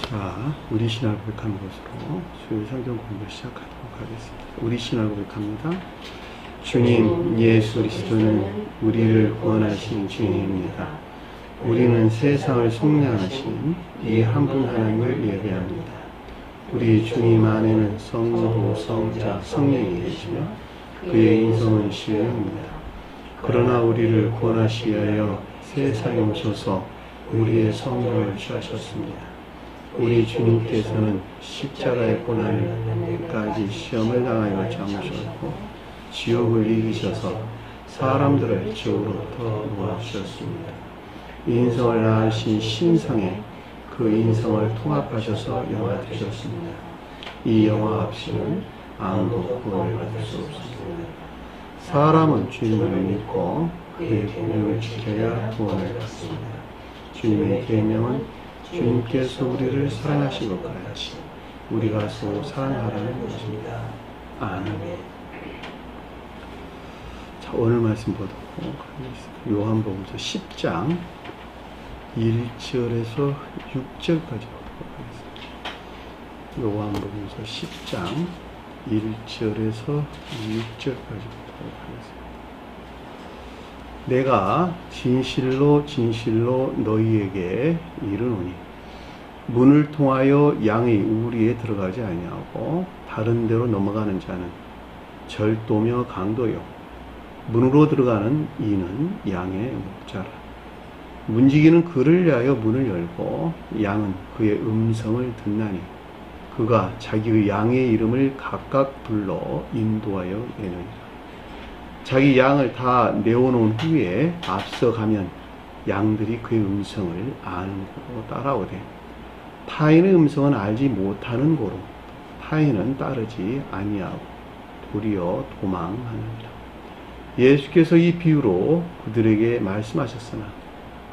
자, 우리 신앙을 고백하는 것으로 수요일 성경 공부 시작하도록 하겠습니다. 우리 신앙을 고백합니다. 주님, 예수 그리스도는 우리를 구원하신 주님입니다. 우리는 세상을 속량하신 이 한 분 하나님을 예배합니다. 우리 주님 안에는 성부, 성자, 성령이 계시며 그의 인성은 신령입니다. 그러나 우리를 구원하시기 위하여 세상에 오셔서 우리의 성령을 취하셨습니다. 우리 주님께서는 십자가의 고난을 끝까지 시험을 당하여 참으셨고 지옥을 이기셔서 사람들을 지옥으로부터 모아주셨습니다. 인성을 낳으신 신성에 그 인성을 통합하셔서 영화 되셨습니다. 이 영화 없이는 아무도 구원을 받을 수 없습니다. 사람은 주님을 믿고 그의 계명을 지켜야 구원을 받습니다. 주님의 계명은 주님께서 우리를 사랑하신 것 같이 우리가 서로 사랑하라는 것입니다. 아멘. 자, 오늘 말씀 보도록 하겠습니다. 요한복음서 10장 1절에서 6절까지 보도록 하겠습니다. 요한복음서 10장 1절에서 6절까지 보도록 하겠습니다. 내가 진실로 진실로 너희에게 이르노니 문을 통하여 양의 우리에 들어가지 아니하고 다른 데로 넘어가는 자는 절도며 강도요 문으로 들어가는 이는 양의 목자라. 문지기는 그를 위하여 문을 열고 양은 그의 음성을 듣나니 그가 자기의 양의 이름을 각각 불러 인도하여 내느니라. 자기 양을 다 내어놓은 후에 앞서가면 양들이 그의 음성을 아는 고로 따라오되 타인의 음성은 알지 못하는 고로 타인은 따르지 아니하고 도리어 도망하느니라. 예수께서 이 비유로 그들에게 말씀하셨으나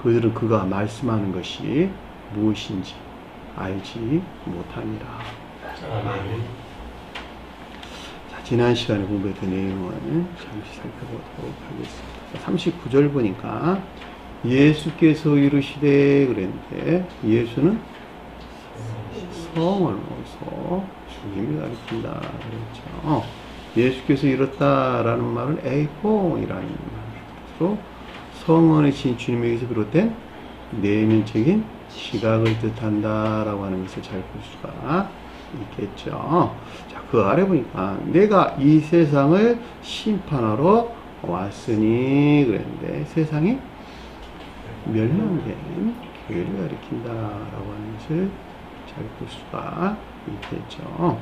그들은 그가 말씀하는 것이 무엇인지 알지 못하니라. 아멘. 지난 시간에 공부했던 내용을 잠시 살펴보도록 하겠습니다. 39절 보니까 예수께서 이르시되 그랬는데 예수는 성을 넣어서 주님을 가리킨다 그랬죠. 예수께서 이렇다라는 말은 에이포이라는 말로 성원의 신 주님에게서 비롯된 내면적인 시각을 뜻한다라고 하는 것을 잘 볼 수가 있겠죠. 자, 그 아래 보니까 내가 이 세상을 심판하러 왔으니 그랬는데 세상이 멸망된 교회를 가리킨다라고 하는 것을 잘 볼 수가 있겠죠.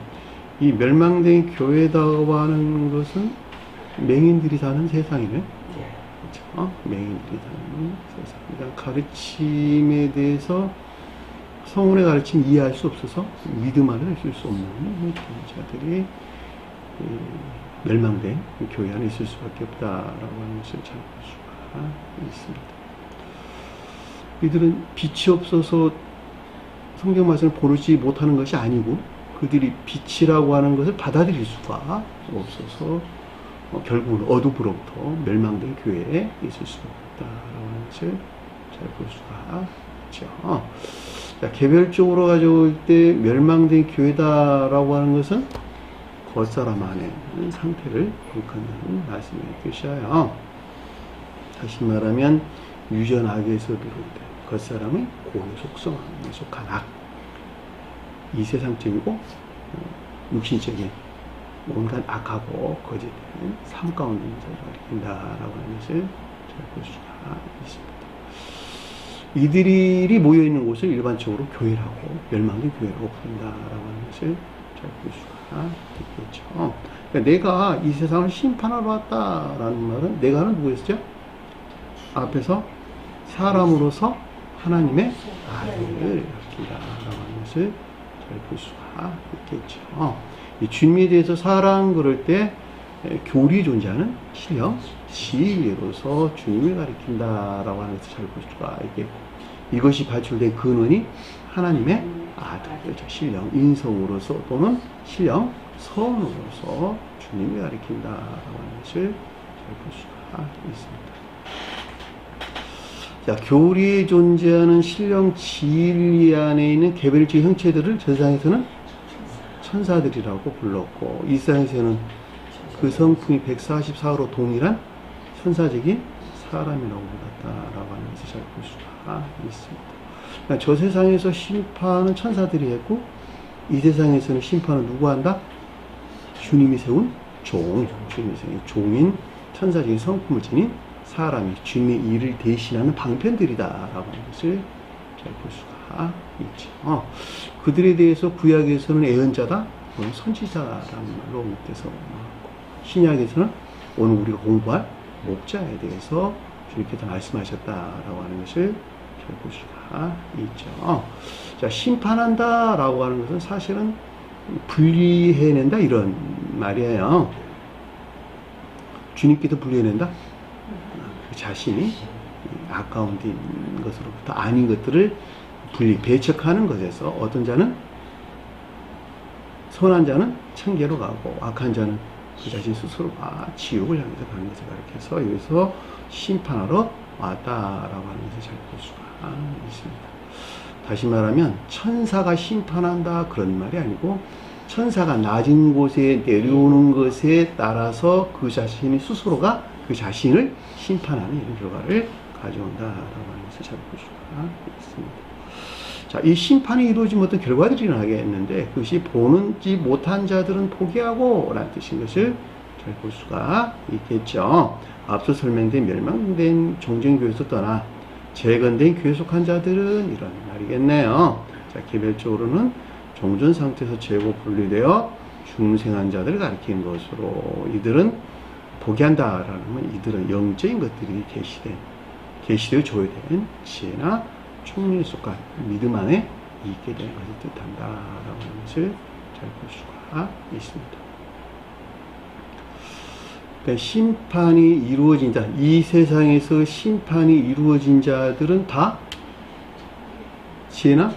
이 멸망된 교회다고 하는 것은 맹인들이 사는 세상이네. 그렇죠? 맹인들이 사는 세상. 그러니까 가르침에 대해서 성원의 가르침 이해할 수 없어서 믿음 안에 있을 수 없는 자들이 멸망된 교회 안에 있을 수밖에 없다라고 하는 것을 잘 볼 수가 있습니다. 이들은 빛이 없어서 성경 말씀을 보지 못하는 것이 아니고 그들이 빛이라고 하는 것을 받아들일 수가 없어서 결국은 어둠으로부터 멸망된 교회에 있을 수가 없다라고 하는 것을 잘 볼 수가 있죠. 자, 개별적으로 가져올 때 멸망된 교회다라고 하는 것은 겉사람 안에 상태를 일컫는 말씀의 뜻이에요. 다시 말하면 유전 악에서 비롯된 겉사람의 고유 속성에 속한 악, 이 세상적이고 육신적인 온갖 악하고 거짓된 삶 가운데 있는 자를 가리킨다라고 하는 것을 잘 볼 수가 있습니다. 이들이 모여있는 곳을 일반적으로 교회라고 멸망된 교회라고 부른다라고 하는 것을 잘 볼 수가 있겠죠. 그러니까 내가 이 세상을 심판하러 왔다라는 말은 내가는 누구였죠? 앞에서 사람으로서 하나님의 아들을 가리킨다라고 하는 것을 잘 볼 수가 있겠죠. 이 주님에 대해서 사랑 그럴 때 교리 존재하는 신령 지혜로서 주님을 가리킨다라고 하는 것을 잘 볼 수가 있겠고 이것이 발출된 근원이 하나님의 아들, 신령 인성으로서 또는 신령 선으로서 주님을 가리킨다라고 하는 것을 잘 볼 수가 있습니다. 자, 교리에 존재하는 신령 진리 안에 있는 개별적인 형체들을 저 세상에서는 천사들이라고 불렀고, 이 세상에서는 그 성품이 144로 동일한 천사적인 사람이라고 불렀다라고 하는 것을 잘 볼 수가 있습니다. 그러니까 저 세상에서 심판은 천사들이 했고, 이 세상에서는 심판은 누구 한다? 주님이 세운 주님이 세운 종인 천사적인 성품을 지닌 사람이 주님의 일을 대신하는 방편들이다라고 하는 것을 잘 볼 수가 있죠. 그들에 대해서 구약에서는 예언자다, 선지자라는 말로 밑에서 신약에서는 오늘 우리가 공부할 목자에 대해서 주님께서 말씀하셨다라고 하는 것을 잘 볼 수가 있죠. 자, 심판한다라고 하는 것은 사실은 분리해낸다 이런 말이에요. 주님께서 분리해낸다. 그 자신이 아까운 것으로부터 아닌 것들을 배척하는 것에서 어떤 자는 선한 자는 천계로 가고 악한 자는 그 자신 스스로가 지옥을 향해서 가는 것을 가리켜서 여기서 심판하러 왔다라고 하는 것을 잘 볼 수가 있습니다. 다시 말하면 천사가 심판한다 그런 말이 아니고, 천사가 낮은 곳에 내려오는 것에 따라서 그 자신이 스스로가 그 자신을 심판하는 이런 결과를 가져온다라고 하는 것을 잘 볼 수가 있습니다. 자, 이 심판이 이루어지면 어떤 결과들이 일어나겠는데, 그것이 보는지 못한 자들은 포기하고 라는 뜻인 것을 잘 볼 수가 있겠죠. 앞서 설명된 멸망된 정정교회에서 떠나 재건된 교회 속한 자들은 이런 말이겠네요. 자, 개별적으로는 종전 상태에서 재고 분리되어 중생한 자들을 가리키는 것으로, 이들은 포기한다라는 건 이들은 영적인 것들이 계시되어 조회된 지혜나 총리에 속한 믿음 안에 있게 되는 것을 뜻한다라고 하는 것을 잘 볼 수가 있습니다. 그러니까 심판이 이루어진 자, 이 세상에서 심판이 이루어진 자들은 다 지혜나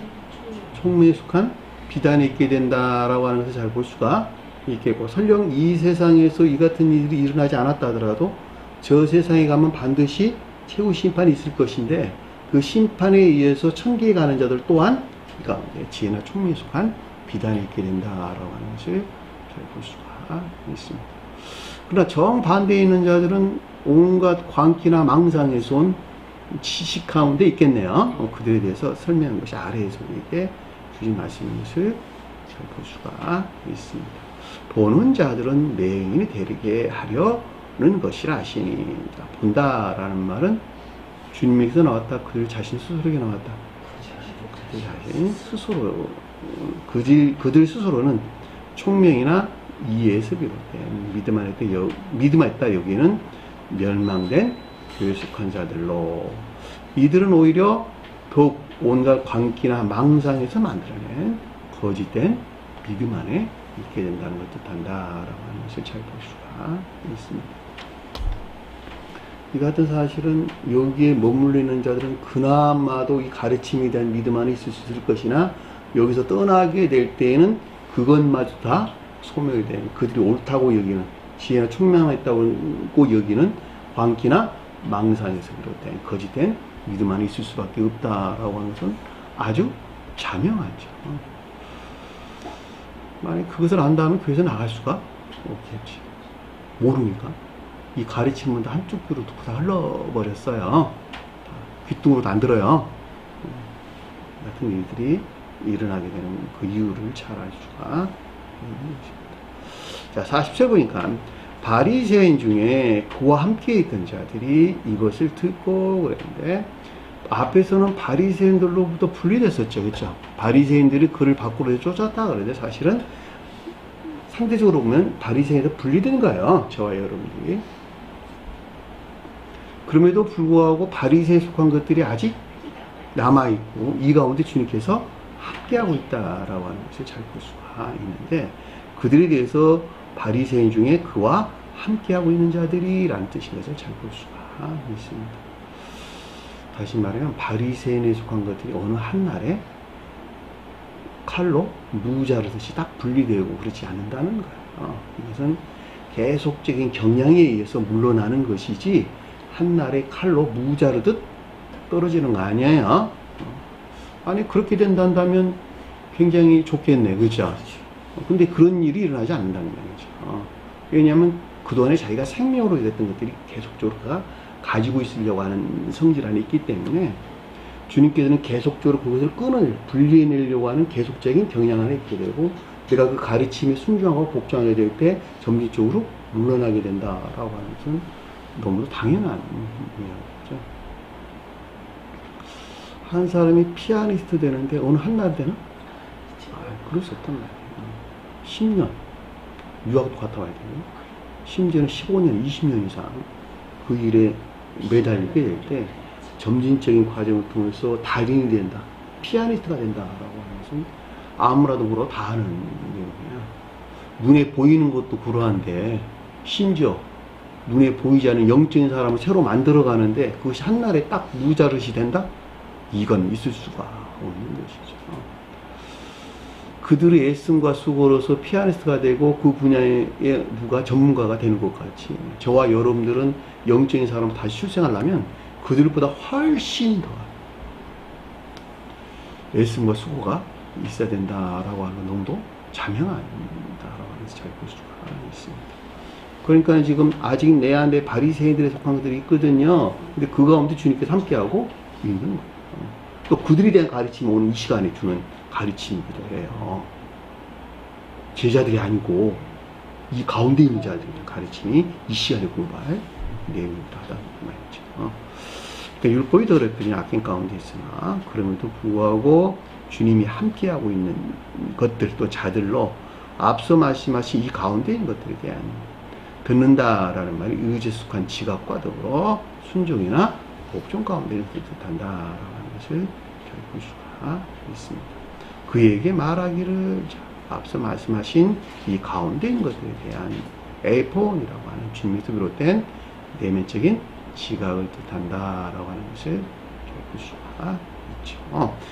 총명에 속한 비단에 있게 된다라고 하는 것을 잘 볼 수가 있겠고, 설령 이 세상에서 이 같은 일이 일어나지 않았다 하더라도 저 세상에 가면 반드시 최후 심판이 있을 것인데, 그 심판에 의해서 천계에 가는 자들 또한 그러니까 지혜나 총명에 속한 비단에 있게 된다라고 하는 것을 잘 볼 수가 있습니다. 그러나 정반대에 있는 자들은 온갖 광기나 망상에서 온 지식 가운데 있겠네요. 그들에 대해서 설명한 것이 아래에서 우리에게 주신 말씀인 것을 잘 볼 수가 있습니다. 보는 자들은 맹인이 되게 하려는 것이라 하시니. 본다라는 말은 주님에게서 나왔다, 그들 자신 스스로에게 나왔다. 그들 자신 스스로, 그들 스스로는 총명이나 이해에서 비롯된 믿음 안에 있다 여기는 멸망된 교회 속한 자들로, 이들은 오히려 더욱 온갖 광기나 망상에서 만들어낸 거짓된 믿음 안에 있게 된다는 것을 뜻한다라고 하는 것을 잘 볼 수가 있습니다. 이 같은 사실은 여기에 머물러 있는 자들은 그나마도 이 가르침에 대한 믿음 안에 있을 수 있을 것이나, 여기서 떠나게 될 때에는 그것마저 다 소멸이 되는, 그들이 옳다고 여기는 지혜나 총명했다고 여기는 광기나 망상에서 비롯된 거짓된 믿음 안에 있을 수밖에 없다라고 하는 것은 아주 자명하죠. 만약 그것을 안다면 교회에서 나갈 수가 없겠지. 모르니까 이 가르침은 다 한쪽 귀로 듣고 다 흘러버렸어요. 귓등으로도 안 들어요. 같은 일들이 일어나게 되는 그 이유를 잘 알 수가 있는 것입니다. 자, 40절 보니까 바리새인 중에 그와 함께 있던 자들이 이것을 듣고 그랬는데, 앞에서는 바리새인들로부터 분리됐었죠. 그렇죠? 바리새인들이 그를 밖으로 쫓았다 그러는데, 사실은 상대적으로 보면 바리새인에서 분리된 거예요. 저와 여러분들이. 그럼에도 불구하고 바리새에 속한 것들이 아직 남아있고, 이 가운데 주님께서 함께하고 있다라고 하는 것을 잘 볼 수가 있는데, 그들에 대해서 바리새인 중에 그와 함께하고 있는 자들이 라는 뜻인 것을 잘 볼 수가 있습니다. 다시 말하면 바리새인에 속한 것들이 어느 한날에 칼로 무자르듯이 딱 분리되고 그렇지 않는다는 거예요. 이것은 계속적인 경향에 의해서 물러나는 것이지, 한날에 칼로 무자르듯 떨어지는 거 아니에요? 아니, 그렇게 된다면 굉장히 좋겠네. 그죠? 근데 그런 일이 일어나지 않는다는 말이죠. 왜냐하면 그동안에 자기가 생명으로 됐던 것들이 계속적으로 가지고 있으려고 하는 성질 안에 있기 때문에 주님께서는 계속적으로 그것을 분리해내려고 하는 계속적인 경향 안에 있게 되고, 내가 그 가르침에 순종하고 복종하게 될 때 점진적으로 물러나게 된다라고 하는 것은 너무도 당연한 이야기죠. 한 사람이 피아니스트 되는데 어느 한날 되나? 그럴 수 없단 말이에요. 10년 유학도 갔다 와야 되고, 심지어는 15년, 20년 이상 그 일에 매달리게 될 때 점진적인 과정을 통해서 달인이 된다, 피아니스트가 된다라고 하는 것은 아무라도 물어 다 하는 내용이야. 눈에 보이는 것도 그러한데, 심지어 눈에 보이지 않는 영적인 사람을 새로 만들어 가는데 그것이 한날에 딱 무자릇이 된다? 이건 있을 수가 없는 것이죠. 그들의 애씀과 수고로서 피아니스트가 되고 그 분야에 누가 전문가가 되는 것 같이, 저와 여러분들은 영적인 사람을 다시 출생하려면 그들보다 훨씬 더 애씀과 수고가 있어야 된다라고 하는 건 너무도 자명한다라고 하는 것을 잘 볼 수가 있습니다. 그러니까 지금 아직 내 안에 바리새인들에 속한 것들이 있거든요. 근데 그 가운데 주님께서 함께하고 있는 거예요. 또 그들에 대한 가르침이 오늘 이 시간에 주는 가르침이기도 해요. 제자들이 아니고 이 가운데 있는 자들의 가르침이 이 시간에 공부할 내용이기도 하다는 말이죠. 그러니까 율법이 더 어렵더니 악행 가운데 있으나 그럼에도 불구하고 주님이 함께하고 있는 것들, 또 자들로 앞서 말씀하신 이 가운데 있는 것들에 대한 듣는다라는 말이 의지에 속한 지각과 더불어 순종이나 복종 가운데 뜻한다라는 것을 잘 볼 수가 있습니다. 그에게 말하기를, 앞서 말씀하신 이 가운데 있는 것들에 대한 에이폰이라고 하는 주님에서 비롯된 내면적인 지각을 뜻한다라고 하는 것을 잘 볼 수가 있죠.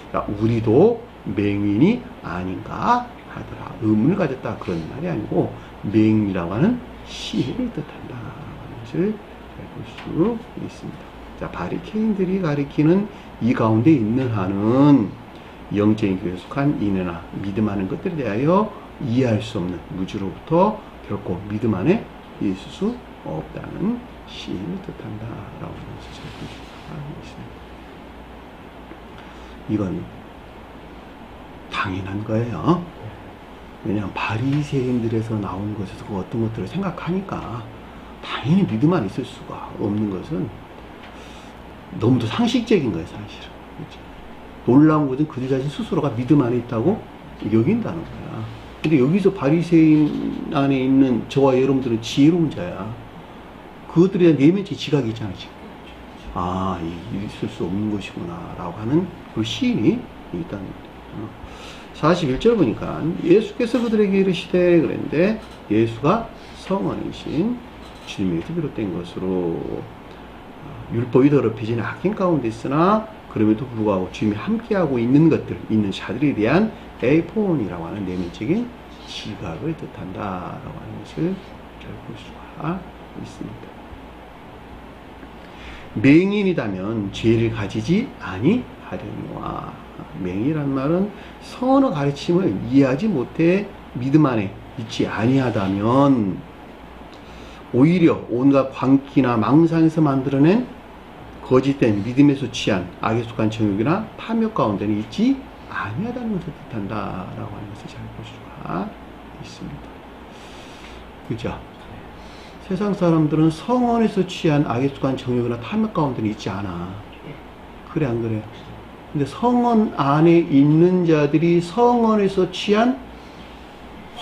그러니까 우리도 맹인이 아닌가 하더라. 의문을 가졌다, 그런 말이 아니고 맹인이라고 하는 시인을 뜻한다라는 것을 잘 볼 수 있습니다. 자, 바리새인들이 가리키는 이 가운데 있는 한은 영적인 교회에 속한 인내나 믿음하는 것들에 대하여 이해할 수 없는 무지로부터 결코 믿음 안에 있을 수 없다는 시인을 뜻한다라고 하는 것을 잘 볼 수가 있습니다. 이건 당연한 거예요. 왜냐하면 바리새인들에서 나온 것에서 그 어떤 것들을 생각하니까 당연히 믿음 안에 있을 수가 없는 것은 너무도 상식적인 거예요, 사실은. 그렇죠? 놀라운 것은 그들 자신 스스로가 믿음 안에 있다고 여긴다는 거야. 근데 여기서 바리새인 안에 있는 저와 여러분들은 지혜로운 자야. 그것들에 대한 내면적 지각이 있잖아, 지금. 아, 있을 수 없는 것이구나 라고 하는 그 시인이 있다는 거예요. 41절 보니까 예수께서 그들에게 이르시되, 그랬는데 예수가 성원이신 주님에게서 비롯된 것으로 율법이 더럽혀진 악행 가운데 있으나 그럼에도 불구하고 주님이 함께하고 있는 것들, 있는 자들에 대한 에이폰이라고 하는 내면적인 지각을 뜻한다라고 하는 것을 잘 볼 수가 있습니다. 맹인이다면 죄를 가지지 아니하려니와, 맹인이란 말은 선의 가르침을 이해하지 못해 믿음 안에 있지 아니하다면 오히려 온갖 광기나 망상에서 만들어낸 거짓된 믿음에서 취한 악에 속한 정욕이나 탐욕 가운데는 있지 아니하다는 것을 뜻한다라고 하는 것을 잘 볼 수가 있습니다. 그죠? 세상 사람들은 성원에서 취한 악에 속한 정욕이나 탐욕 가운데는 있지 않아. 그래, 안 그래? 근데 성원 안에 있는 자들이 성원에서 취한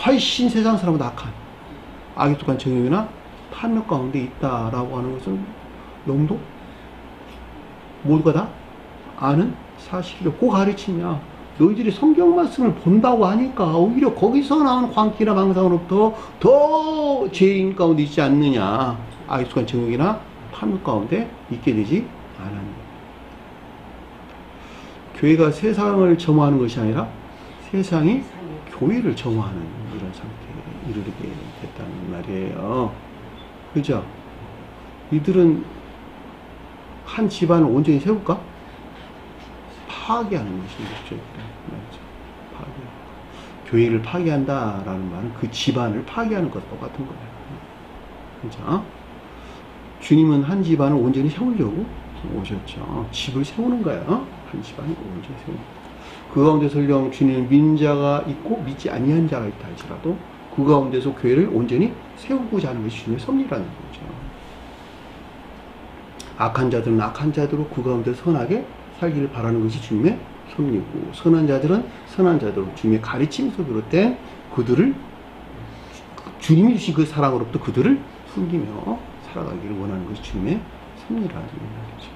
훨씬 세상 사람보다 악한 악에 속한 정욕이나 탐욕 가운데 있다라고 하는 것은 너무도 모두가 다 아는 사실이죠. 그 가르침이야. 너희들이 성경 말씀을 본다고 하니까 오히려 거기서 나오는 광기나 망상으로부터 더 죄인 가운데 있지 않느냐. 악에 속한 정욕이나 탐욕 가운데 있게 되지 않았느냐. 교회가 세상을 점화하는 것이 아니라 세상이 교회를 점화하는 이런 상태에 이르게 됐다는 말이에요. 그죠? 이들은 한 집안을 온전히 세울까? 파괴하는 것이 목적이다. 파괴. 교회를 파괴한다라는 말은 그 집안을 파괴하는 것과 똑같은 거예요. 그죠? 주님은 한 집안을 온전히 세우려고 오셨죠. 집을 세우는 거예요. 한 집안을 온전히 세우는 거예요. 그 가운데 설령 주님은 믿는 자가 있고 믿지 아니한 자가 있다 할지라도 그 가운데서 교회를 온전히 세우고자 하는 것이 주님의 섭리라는 거죠. 악한 자들은 악한 자대로 그 가운데 선하게 살기를 바라는 것이 주님의 섭리고, 선한 자들은 선한 자대로 주님의 가르침에서 비롯된 그들을, 주님이 주신 그 사랑으로부터 그들을 숨기며 살아가기를 원하는 것이 주님의 섭리라는 말이죠.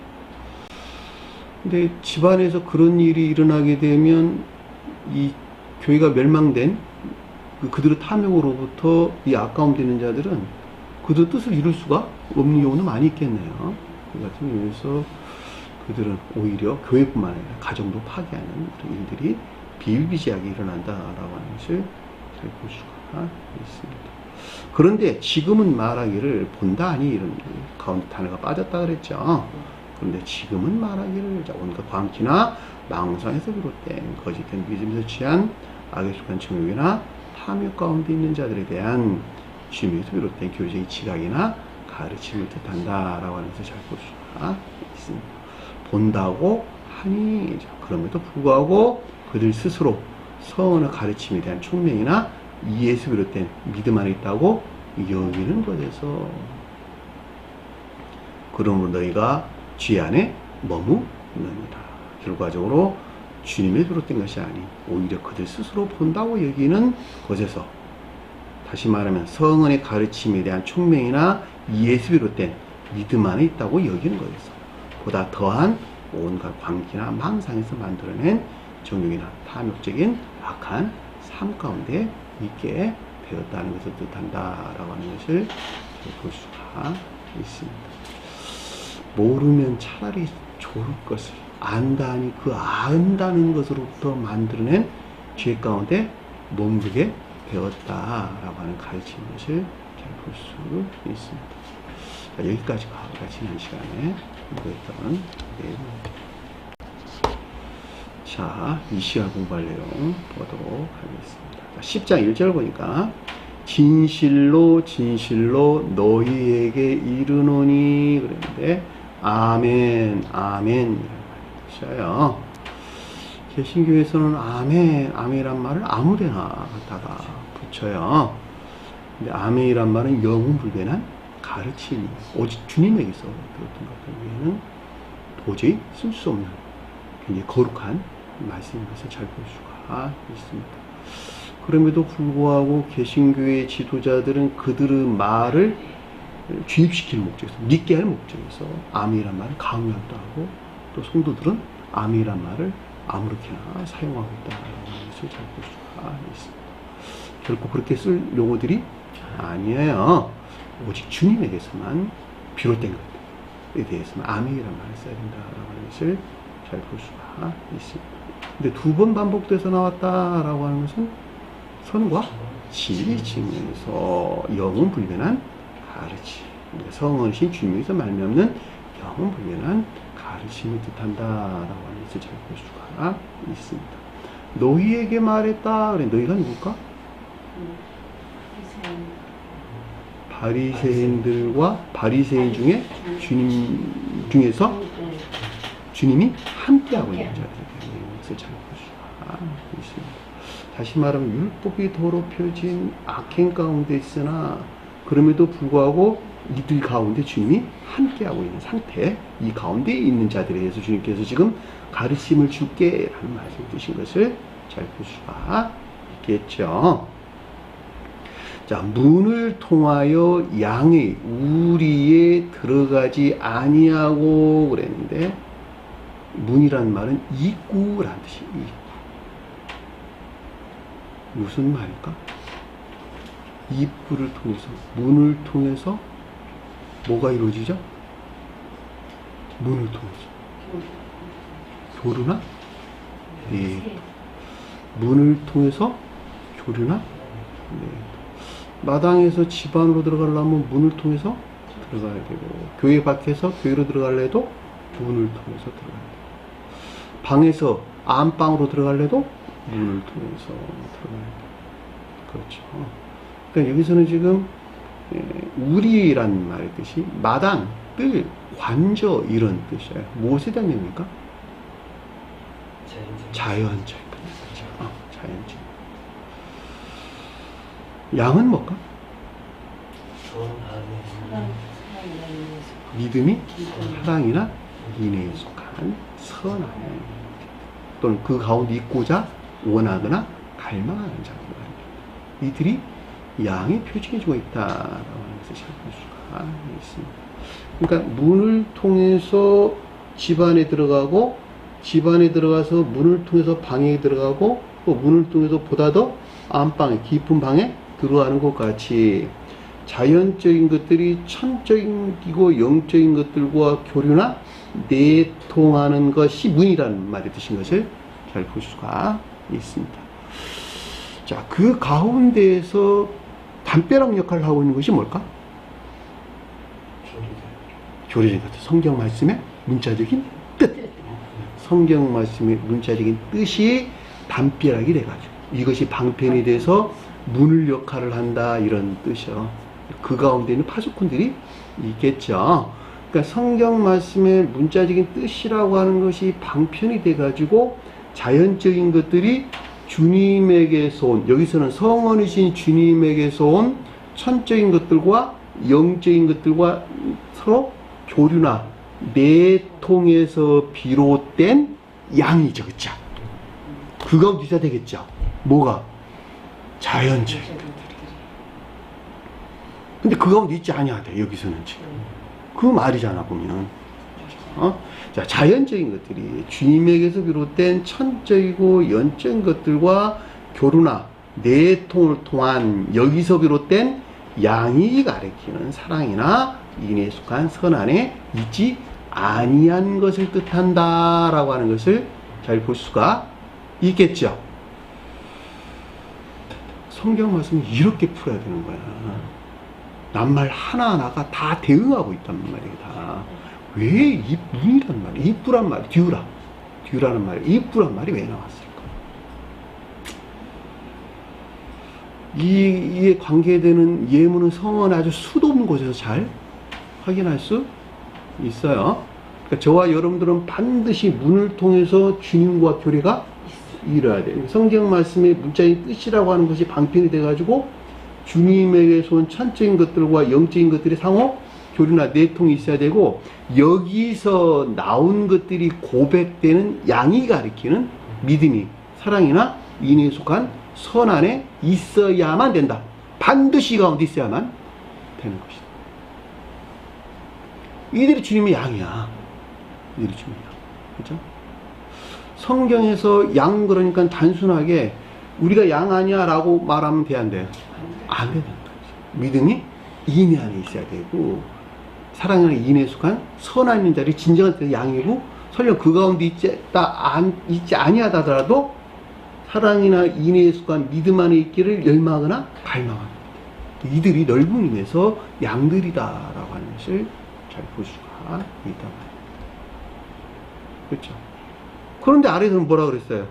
근데 집안에서 그런 일이 일어나게 되면 이 교회가 멸망된 그들의 탐욕으로부터 이 아까움 되는 자들은 그들 뜻을 이룰 수가 없는 경우는 많이 있겠네요. 그 같은 경우에서 그들은 오히려 교회뿐만 아니라 가정도 파괴하는 그런 일들이 비일비재하게 일어난다라고 하는 것을 잘 볼 수가 있습니다. 그런데 지금은 말하기를 본다 하니 이런 가운데 단어가 빠졌다 그랬죠. 그런데 지금은 말하기를 온갖 광기나 망상에서 비롯된 거짓된 믿음에서 취한 악에 속한 정욕이나 탐욕 가운데 있는 자들에 대한 주님에서 비롯된 교리적인 지각이나 가르침을 뜻한다라고 하는 것을 잘 볼 수가 있습니다. 본다고 하니 그럼에도 불구하고 그들 스스로 성언의 가르침에 대한 총명이나 이해에서 비롯된 믿음 안에 있다고 여기는 것에서 그러므로 너희가 죄 안에 머무느니라. 결과적으로 주님에 비롯된 것이 아닌 오히려 그들 스스로 본다고 여기는 것에서, 다시 말하면 성언의 가르침에 대한 총명이나 이해에서 비롯된 믿음 안에 있다고 여기는 것에서 보다 더한 온갖 광기나 망상에서 만들어낸 정욕이나 탐욕적인 악한 삶 가운데 있게 되었다는 것을 뜻한다라고 하는 것을 볼 수가 있습니다. 모르면 차라리 좋을 것을 안다니 그 안다는 것으로부터 만들어낸 죄 가운데 머무르게 되었다라고 하는 가르치는 것을 잘 볼 수 있습니다. 자, 여기까지가 우리가 지난 시간에 공부했던 내용입니다. 자, 이 시간 공부할 내용 보도록 하겠습니다. 10장 1절 보니까 진실로 진실로 너희에게 이르노니 그랬는데 아멘 아멘 이라요. 개신교에서는 아멘 아멘이란 말을 아무데나 갖다가 붙여요. 근데 아멘이란 말은 영웅불변한 가르침이 오직 주님에게서 들었던 것 외에는 도저히 쓸 수 없는 굉장히 거룩한 말씀인 것을 잘 볼 수가 있습니다. 그럼에도 불구하고 개신교의 지도자들은 그들의 말을 주입시킬 목적에서, 믿게 할 목적에서 아멘이란 말을 강요하기도 하고, 또 성도들은 아멘이란 말을 아무렇게나 사용하고 있다는 것을 잘 볼 수가 있습니다. 결코 그렇게 쓸 용어들이 아니에요. 오직 주님에게서만 비롯된 것들에 대해서는 아멘이란 말을 써야 된다라고 하는 것을 잘 볼 수가 있습니다. 근데 두 번 반복돼서 나왔다라고 하는 것은 선과 진리 측면에서 영웅불변한 가르침, 성언신 주님에서 말미암는 영웅불변한 가르침을 뜻한다라고 하는 것을 잘 볼 수가 있습니다. 너희에게 말했다. 그래, 너희가 누굴까? 바리새인들과 바리새인 중에 주님 중에서 주님이 함께하고 있는 자들에 대한 것을 잘 볼 수가 있습니다. 다시 말하면 율법이 더럽혀진 악행 가운데 있으나 그럼에도 불구하고 이들 가운데 주님이 함께하고 있는 상태, 이 가운데 있는 자들에 대해서 주님께서 지금 가르침을 줄게 라는 말씀을 주신 것을 잘 볼 수가 있겠죠. 자, 문을 통하여 양의 우리에 들어가지 아니하고 그랬는데, 문이란 말은 입구라는 뜻이에요. 입구. 무슨 말일까? 입구를 통해서, 문을 통해서 뭐가 이루어지죠? 문을 통해서 교류나? 네. 문을 통해서 교류나? 네. 마당에서 집 안으로 들어가려면 문을 통해서 들어가야 되고, 교회 밖에서 교회로 들어가려도 문을 통해서 들어가야 돼요. 방에서 안방으로 들어갈래도 문을 통해서 들어가야 돼. 그렇죠. 그러니까 여기서는 지금 우리란 말의 뜻이 마당, 뜰, 관저 이런 뜻이에요. 무엇에 대한 의미입니까? 자연적인 뜻이죠. 자연적. 양은 뭘까? 믿음이 사랑이나 인애에 속한 선한 또는 그 가운데 있고자 원하거나 갈망하는 자들. 이들이 양이 표징해주고 있다라고 하는 것을 살필 수가 있습니다. 그러니까 문을 통해서 집안에 들어가고 집안에 들어가서 문을 통해서 방에 들어가고 또 문을 통해서 보다 더 안방에 깊은 방에 들어가는 것 같이 자연적인 것들이 천적이고 영적인 것들과 교류나 내통하는 것이 문이라는 말의 뜻인 것을 잘 볼 수가 있습니다. 자, 그 가운데에서 담벼락 역할을 하고 있는 것이 뭘까? 조리된 것. 성경 말씀의 문자적인 뜻. 성경 말씀의 문자적인 뜻이 담벼락이 돼가지고 이것이 방편이 돼서 문을 역할을 한다 이런 뜻이요. 그 가운데는 파수꾼들이 있겠죠. 그러니까 성경 말씀의 문자적인 뜻이라고 하는 것이 방편이 돼가지고 자연적인 것들이 주님에게서 온, 여기서는 성원이신 주님에게서 온 천적인 것들과 영적인 것들과 서로 교류나 내통에서 비롯된 양이죠. 그쵸? 그 가운데 있어야 되겠죠. 뭐가? 자연적인 것들이. 근데 그 가운데 있지 아니하대 여기서는 지금. 그 말이잖아 보면. 자, 자연적인 것들이 주님에게서 비롯된 천적이고 영적인 것들과 교류나 내통을 통한 여기서 비롯된 양이 가리키는 사랑이나 인애에 속한 선안에 있지 아니한 것을 뜻한다라고 하는 것을 잘 볼 수가 있겠죠. 성경 말씀은 이렇게 풀어야 되는 거야. 낱말 하나하나가 다 대응하고 있단 말이다. 왜 이뿐이란 말이야? 이쁘란 말이 뒤우라는 말이 이쁘란 말이 왜 나왔을까? 이에 관계되는 예문은 성언 아주 수도 없는 곳에서 잘 확인할 수 있어요. 그러니까 저와 여러분들은 반드시 문을 통해서 주님과 교류가 이뤄야 돼요. 성경 말씀의 문자의 뜻이라고 하는 것이 방편이 돼가지고 주님에게서 온 천적인 것들과 영적인 것들이 상호 교류나 내통이 있어야 되고 여기서 나온 것들이 고백되는 양이 가리키는 믿음이 사랑이나 인애에 속한 선안에 있어야만 된다. 반드시 가운데 있어야만 되는 것이다. 이들이 주님의 양이야. 이들이 주님의 양. 그렇죠? 성경에서 양 그러니까 단순하게 우리가 양 아니야 라고 말하면 돼 안 돼요? 안 된다. 믿음이 인애 안에 있어야 되고 사랑이나 인애에 속한 선한 있는 자리 진정한 양이고 설령 그 가운데 있지 아니하다 하더라도 사랑이나 인애에 속한 믿음 안에 있기를 열망하거나 갈망합니다. 이들이 넓은 의미에서 양들이다라고 하는 것을 잘 볼 수가 있단 말이에요. 그렇죠? 그런데 아래에서는 뭐라 그랬어요?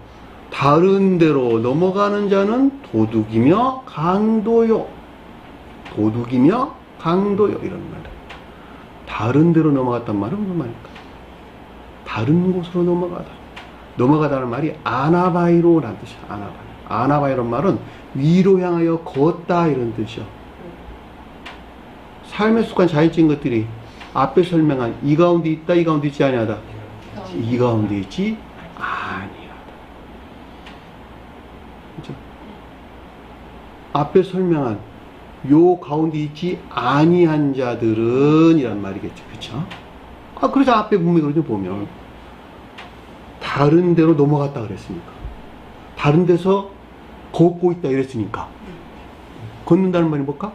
다른 데로 넘어가는 자는 도둑이며 강도요. 도둑이며 강도요. 이런 말이에요. 다른 데로 넘어갔단 말은 무슨 말일까? 다른 곳으로 넘어가다. 넘어가다는 말이 아나바이로라는 뜻이야. 아나바이로. 아나바이로는 말은 위로 향하여 걷다 이런 뜻이야. 삶에 속한 자연적인 것들이 앞에 설명한 이 가운데 있다, 이 가운데 있지 아니하다. 이 가운데 있지 아니하다. 그렇죠? 앞에 설명한 요 가운데 있지 아니한 자들은 이란 말이겠죠. 그렇죠? 그래서 앞에 분명히 그러죠. 보면 다른 데로 넘어갔다 그랬으니까 다른 데서 걷고 있다 이랬으니까 걷는다는 말이 뭘까?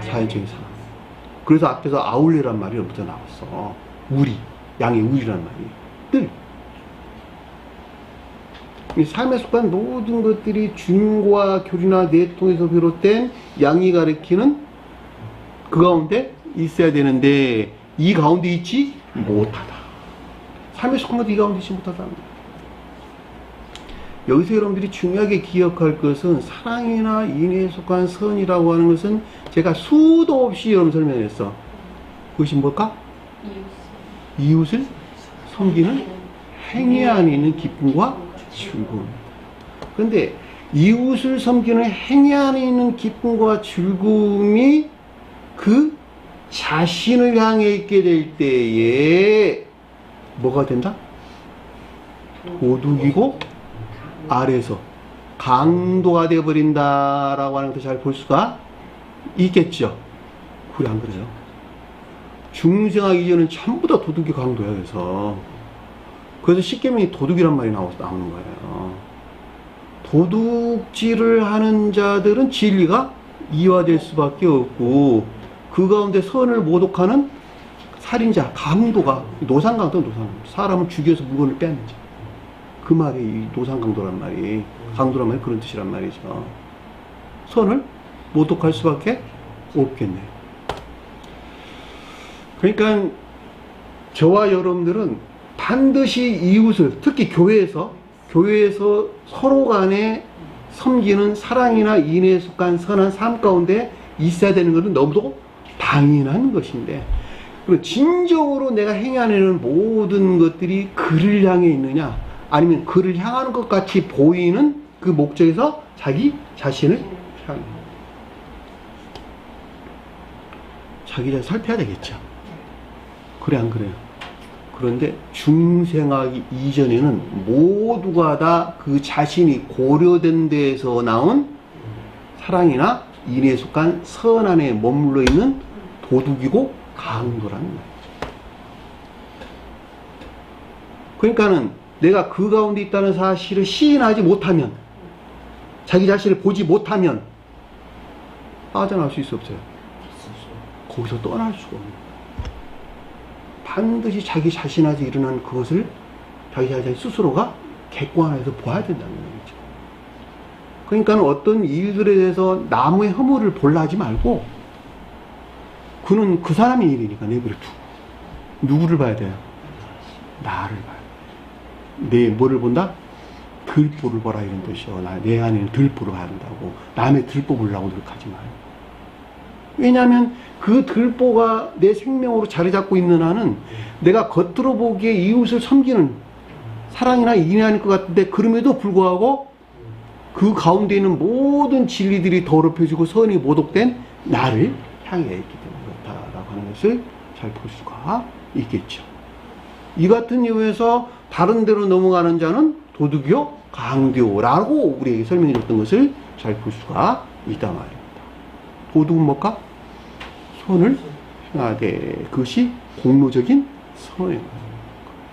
자연적인 사람. 그래서 앞에서 아울레란 말이 여기부터 나왔어. 우리, 양의 우리란 말이 뜰. 이 삶에 속한 모든 것들이 주님과 교류나 내통에서 비롯된 양이 가리키는 그 가운데 있어야 되는데 이 가운데 있지 못하다. 삶에 속한 것도 이 가운데 있지 못하다. 여기서 여러분들이 중요하게 기억할 것은 사랑이나 인애에 속한 선이라고 하는 것은 제가 수도 없이 여러분 설명했어. 그것이 뭘까? 이웃을 섬기는 행위 안에 있는 기쁨과 즐거움입니다. 그런데 이웃을 섬기는 행위 안에 있는 기쁨과 즐거움이 그 자신을 향해 있게 될 때에 뭐가 된다? 도둑이고 아래서 강도가 되어버린다라고 하는 것을 잘 볼 수가 있겠죠. 그래, 안 그래요? 중생하기 이전은 전부 다 도둑이 강도야. 그래서 십계명이 도둑이란 말이 나오는 거예요. 도둑질을 하는 자들은 진리가 이화될 수밖에 없고, 그 가운데 선을 모독하는 살인자, 강도가, 노상강도는 노상강도. 사람을 죽여서 물건을 빼는 자. 그 말이 이 노상강도란 말이, 강도란 말이 그런 뜻이란 말이죠. 선을 모독할 수밖에 없겠네요. 그러니까 저와 여러분들은 반드시 이웃을, 특히 교회에서 서로 간에 섬기는 사랑이나 인애에 속한 선한 삶 가운데 있어야 되는 것은 너무도 당연한 것인데, 그리고 진정으로 내가 행하는 모든 것들이 그를 향해 있느냐, 아니면 그를 향하는 것 같이 보이는 그 목적에서 자기 자신을 향해, 자기 자신 살펴야 되겠죠. 그래, 안 그래요? 그런데 중생하기 이전에는 모두가 다 그 자신이 고려된 데에서 나온 사랑이나 인애에 속한 선 안에 머물러 있는 도둑이고 강도라는 말이죠. 그러니까는 내가 그 가운데 있다는 사실을 시인하지 못하면, 자기 자신을 보지 못하면 빠져나올 수 있어, 없어요? 거기서 떠날 수가 없는 거예요. 반드시 자기 자신한테 일어난 그것을 자기 자신 스스로가 객관해서 봐야 된다는 거죠. 그러니까 어떤 일들에 대해서 남의 허물을 보려 하지 말고, 그는 그 사람의 일이니까 내버려 두고, 누구를 봐야 돼요? 나를 봐야 돼요. 내 뭐를 본다? 들보를 보라, 이런 뜻이요. 내 안에는 들보를 봐야 된다고. 남의 들보 보려고 노력하지 마요. 왜냐하면 그 들보가 내 생명으로 자리 잡고 있는 한은 내가 겉으로 보기에 이웃을 섬기는 사랑이나 인애할 것 같은데, 그럼에도 불구하고 그 가운데 있는 모든 진리들이 더럽혀지고 선이 모독된 나를 향해 있기 때문에 그렇다라고 하는 것을 잘 볼 수가 있겠죠. 이 같은 이유에서 다른 데로 넘어가는 자는 도둑이요 강도라고 우리에게 설명해 줬던 것을 잘 볼 수가 있단 말입니다. 도둑은 뭘까? 선을 행하되, 그것이 공로적인 선이에요.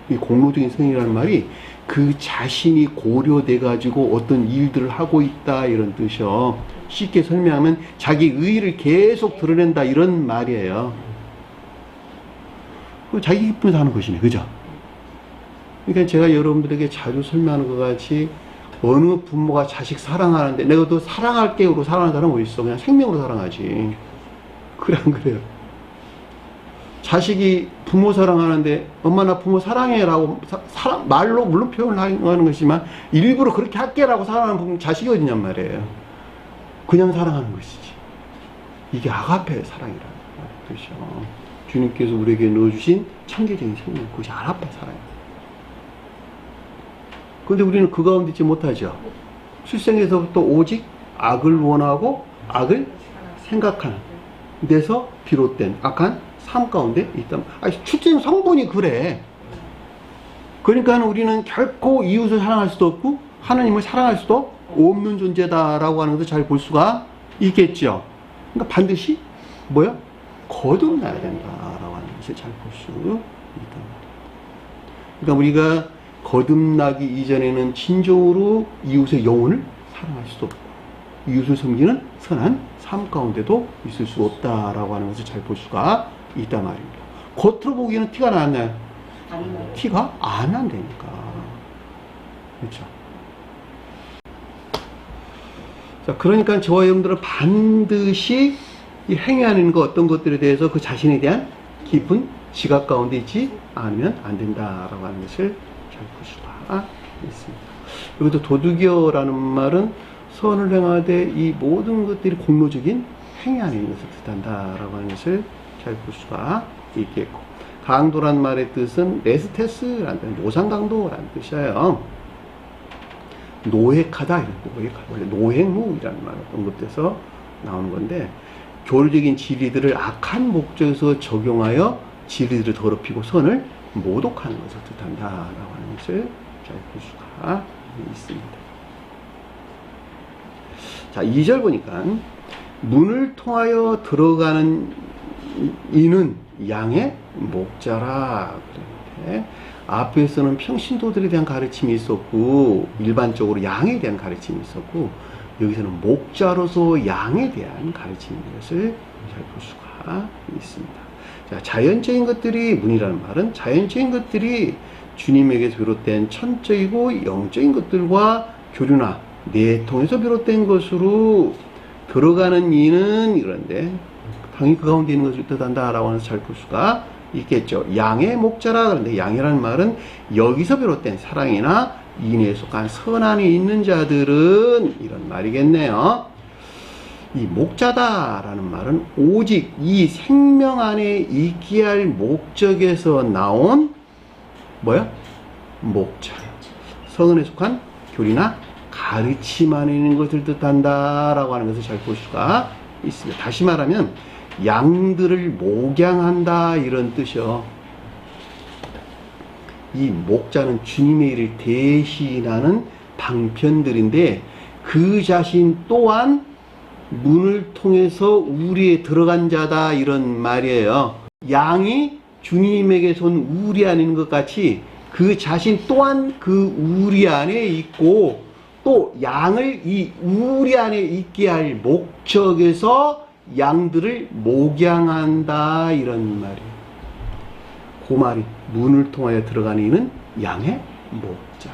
이 공로적인 선이라는 말이 그 자신이 고려돼 가지고 어떤 일들을 하고 있다, 이런 뜻이요. 쉽게 설명하면 자기 의의를 계속 드러낸다, 이런 말이에요. 자기 기쁨에서 하는 것이네, 그죠? 그러니까 제가 여러분들에게 자주 설명하는 것 같이, 어느 부모가 자식 사랑하는데 내가 또 사랑할게요로 사랑하는 사람은 어디 있어? 그냥 생명으로 사랑하지. 그래, 안 그래요? 자식이 부모 사랑하는데 엄마 나 부모 사랑해라고 말로 물론 표현을 하는 것이지만 일부러 그렇게 할게라고 사랑하는 자식이 어디냔 말이에요. 그냥 사랑하는 것이지. 이게 아가페의 사랑이라는 뜻이죠. 주님께서 우리에게 넣어주신 천계적인 생명, 그것이 아가페 사랑이에요. 그런데 우리는 그 가운데 있지 못하죠. 출생에서부터 오직 악을 원하고 악을 생각하는 데서 비롯된 악한 삶 가운데 있다. 출생 성분이 그래. 그러니까 우리는 결코 이웃을 사랑할 수도 없고 하나님을 사랑할 수도 없는 존재다라고 하는 것을 잘 볼 수가 있겠죠. 그러니까 반드시 뭐야? 거듭나야 된다라고 하는 것을 잘 볼 수 있다. 그러니까 우리가 거듭나기 이전에는 진정으로 이웃의 영혼을 사랑할 수도 없고, 이웃을 섬기는 선한 삶 가운데도 있을 수 없다라고 하는 것을 잘 볼 수가 있단 말입니다. 겉으로 보기에는 티가 나나요? 티가 안 난다니까. 그렇죠? 자, 그러니까 저와 여러분들은 반드시 이 행위하는 것, 어떤 것들에 대해서 그 자신에 대한 깊은 지각 가운데 있지 않으면 안 된다라고 하는 것을 잘 볼 수가 있습니다. 여기도 도둑이여라는 말은 선을 행하되 이 모든 것들이 공로적인 행위 안에 있는 것을 뜻한다라고 하는 것을 잘 볼 수가 있겠고, 강도란 말의 뜻은 레스테스라는 뜻, 노상강도라는 뜻이에요. 노획하다, 이런 노획하다. 원래 노획무이라는 말, 언급돼서 나오는 건데, 교류적인 진리들을 악한 목적에서 적용하여 진리들을 더럽히고 선을 모독하는 것을 뜻한다라고 하는 것을 잘 볼 수가 있습니다. 자, 2절 보니까 문을 통하여 들어가는 이는 양의 목자라 그랬는데, 앞에서는 평신도들에 대한 가르침이 있었고 일반적으로 양에 대한 가르침이 있었고, 여기서는 목자로서 양에 대한 가르침인 것을 잘 볼 수가 있습니다. 자, 자연적인 것들이, 문이라는 말은 자연적인 것들이 주님에게서 비롯된 천적이고 영적인 것들과 교류나 내통에서 비롯된 것으로 들어가는 이는, 이런데 당연히 그 가운데 있는 것을 뜻한다라고 하면서 잘 볼 수가 있겠죠. 양의 목자라. 그런데 양이라는 말은 여기서 비롯된 사랑이나 인에 속한 선안에 있는 자들은, 이런 말이겠네요. 이 목자다라는 말은 오직 이 생명 안에 있게 할 목적에서 나온 뭐야? 목자. 선언에 속한 교리나 가르침 안에 있는 것을 뜻한다라고 하는 것을 잘 볼 수가 있습니다. 다시 말하면 양들을 목양한다, 이런 뜻이요. 이 목자는 주님의 일을 대신하는 방편들인데, 그 자신 또한 문을 통해서 우리에 들어간 자다, 이런 말이에요. 양이 주님에게서 온 우리 안에 있는 것 같이 그 자신 또한 그 우리 안에 있고, 또 양을 이 우리 안에 있게 할 목적에서 양들을 목양한다, 이런 말이에요. 그 말이 문을 통하여 들어가는 이는 양의 목자.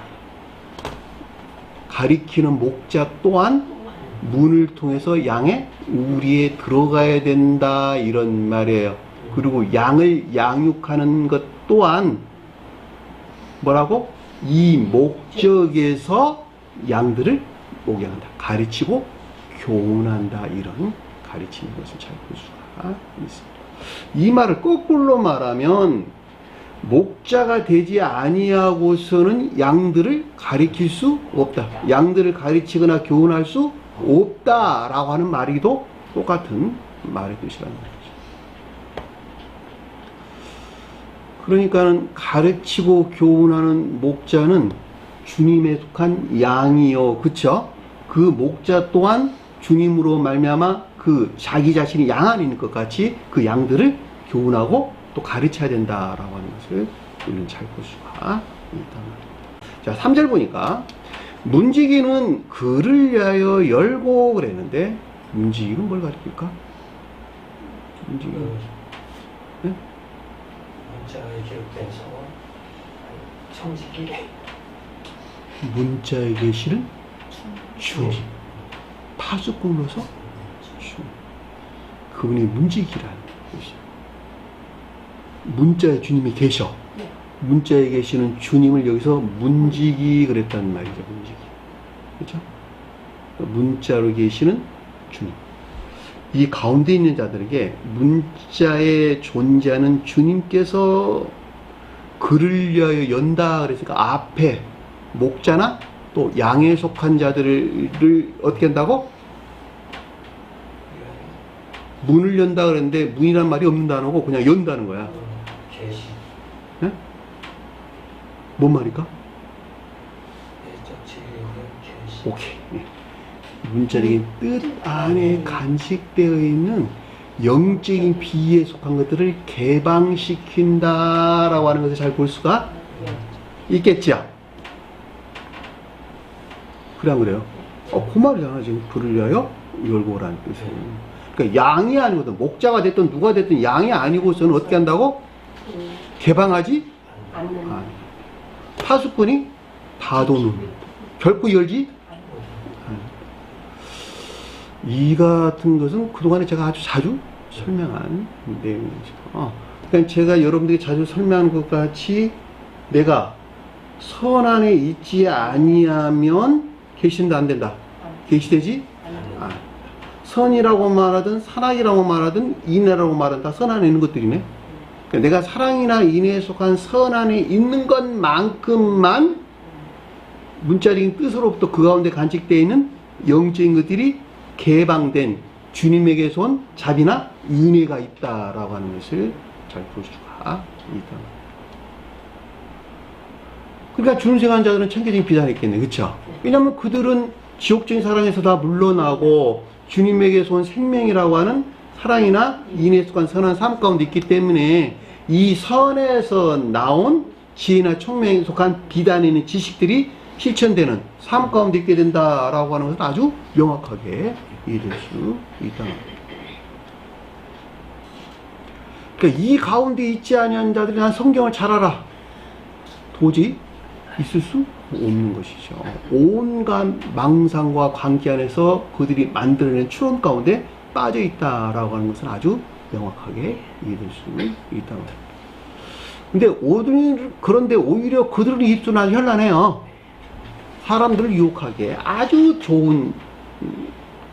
가리키는 목자 또한 문을 통해서 양의 우리에 들어가야 된다, 이런 말이에요. 그리고 양을 양육하는 것 또한 뭐라고? 이 목적에서 양들을 목양한다, 가르치고 교훈한다, 이런 가르치는 것을 잘 볼 수가 있습니다. 이 말을 거꾸로 말하면 목자가 되지 아니하고서는 양들을 가르칠 수 없다, 양들을 가르치거나 교훈할 수 없다라고 하는 말이도 똑같은 말의 뜻이라는 거죠. 그러니까는 가르치고 교훈하는 목자는 주님에 속한 양이요, 그쵸? 그 목자 또한 주님으로 말미암아 그 자기 자신이 양 안에 있는 것 같이 그 양들을 교훈하고 또 가르쳐야 된다라고 하는 것을 우리는 잘 볼 수가 있단 말입니다. 자, 3절 보니까 문지기는 그를 위하여 열고 그랬는데, 문지기는 뭘 가리킬까? 문지기. 네? 문자에 기록된 성은 청지기. 문자에 계시는 주님. 파수꾼 넣어서 주님. 그분이 문지기라는 것이에요. 문자에 주님이 계셔. 문자에 계시는 주님을 여기서 문지기 그랬다는 말이죠. 문지기. 그렇죠? 문자로 계시는 주님. 이 가운데 있는 자들에게 문자에 존재하는 주님께서 그를 위하여 연다 그랬으니까, 앞에 목자나 또 양에 속한 자들을 어떻게 한다고? 문을 연다 그랬는데, 문이란 말이 없는 단어고 그냥 연다는 거야. 계시. 네? 뭔 말일까? 계시. 오케이. 네. 문자적인 뜻 안에 간직되어 있는 영적인 비에 속한 것들을 개방시킨다라고 하는 것을 잘 볼 수가 있겠죠. 그래, 안 그래요? 그 말이잖아. 지금 그를 위하여 열고 오라는 뜻이에요. 그러니까 양이 아니거든. 목자가 됐든 누가 됐든 양이 아니고서는 어떻게 한다고? 개방하지 않는. 파수꾼이 닫아놓는. 결코 열지 않는. 이 같은 것은 그동안에 제가 아주 자주 설명한 내용이죠. 그러니까 제가 여러분들이 자주 설명한 것 같이 내가 선안에 있지 아니하면 계시도 안 된다. 계시되지? 아. 선이라고 말하든 사랑이라고 말하든 인애라고 말하든 다 선 안에 있는 것들이네. 그러니까 내가 사랑이나 인애에 속한 선 안에 있는 것만큼만 문자적인 뜻으로부터 그 가운데 간직되어 있는 영적인 것들이 개방된 주님에게서 온 자비나 은혜가 있다라고 하는 것을 잘 볼 수가 있다. 그러니까 준수행한 자들은 천개적인 비단이 있겠네. 그쵸? 왜냐면 그들은 지옥적인 사랑에서 다 물러나고 주님에게서 온 생명이라고 하는 사랑이나 인애에 속한 선한 삶 가운데 있기 때문에 이 선에서 나온 지혜나 총명에 속한 비단에 있는 지식들이 실천되는 삶 가운데 있게 된다라고 하는 것을 아주 명확하게 이해될 수 있다. 그러니까 이 가운데 있지 아니한 자들이 난 성경을 잘 알아. 도저히 있을 수 없는 것이죠. 온갖 망상과 관계 안에서 그들이 만들어낸 추론 가운데 빠져 있다라고 하는 것은 아주 명확하게 이해될 수 있다. 그런데 오히려 그들은 입술은 아주 현란해요. 사람들을 유혹하게 아주 좋은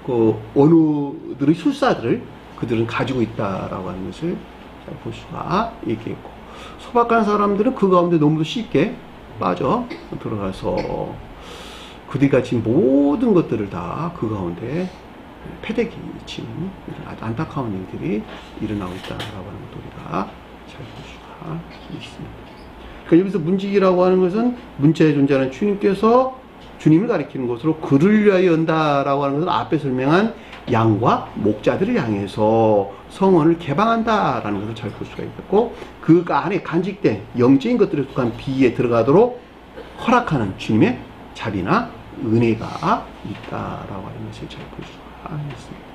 그 언어들의 술사들을 그들은 가지고 있다라고 하는 것을 잘 볼 수가 있겠고, 소박한 사람들은 그 가운데 너무도 쉽게 빠져 들어가서 그들이 가진 모든 것들을 다 그 가운데 패대기 치는 아주 안타까운 일들이 일어나고 있다라고 하는 것도 우리가 잘 볼 수가 있습니다. 그러니까 여기서 문지기라고 하는 것은 문자에 존재하는 주님께서 주님을 가리키는 것으로 그를 위하여 연다라고 하는 것은 앞에 설명한 양과 목자들을 향해서 성원을 개방한다라는 것을 잘 볼 수가 있겠고, 그 안에 간직된 영적인 것들에 속한 비에 들어가도록 허락하는 주님의 자비나 은혜가 있다라고 하는 것을 잘 볼 수가 있습니다.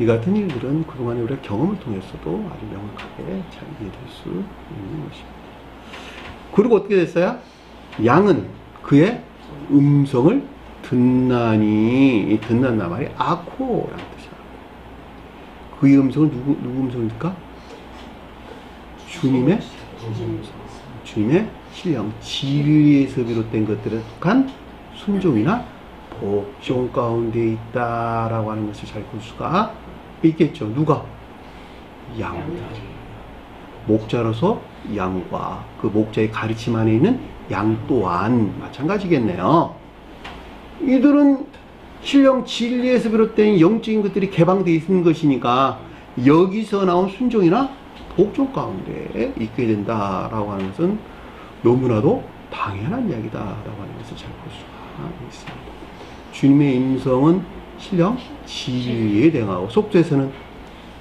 이 같은 일들은 그동안에 우리가 경험을 통해서도 아주 명확하게 잘 이해될 수 있는 것입니다. 그리고 어떻게 됐어요? 양은 그의 음성을 듣나니, 듣는단 말이 아코라는 뜻이야. 그의 음성은 누구 음성입니까? 주님의 음성. 주님의 신령, 진리에서 비롯된 것들에 속한 순종이나 복종 가운데 있다라고 하는 것을 잘 볼 수가 있겠죠. 누가? 양들. 목자로서 양과 그 목자의 가르침 안에 있는 양 또한 마찬가지겠네요. 이들은 신령 진리에서 비롯된 영적인 것들이 개방되어 있는 것이니까 여기서 나온 순종이나 복종 가운데 있게 된다라고 하는 것은 너무나도 당연한 이야기다라고 하는 것을 잘 볼 수가 있습니다. 주님의 임성은 신령 진리에 대응하고 속죄에서는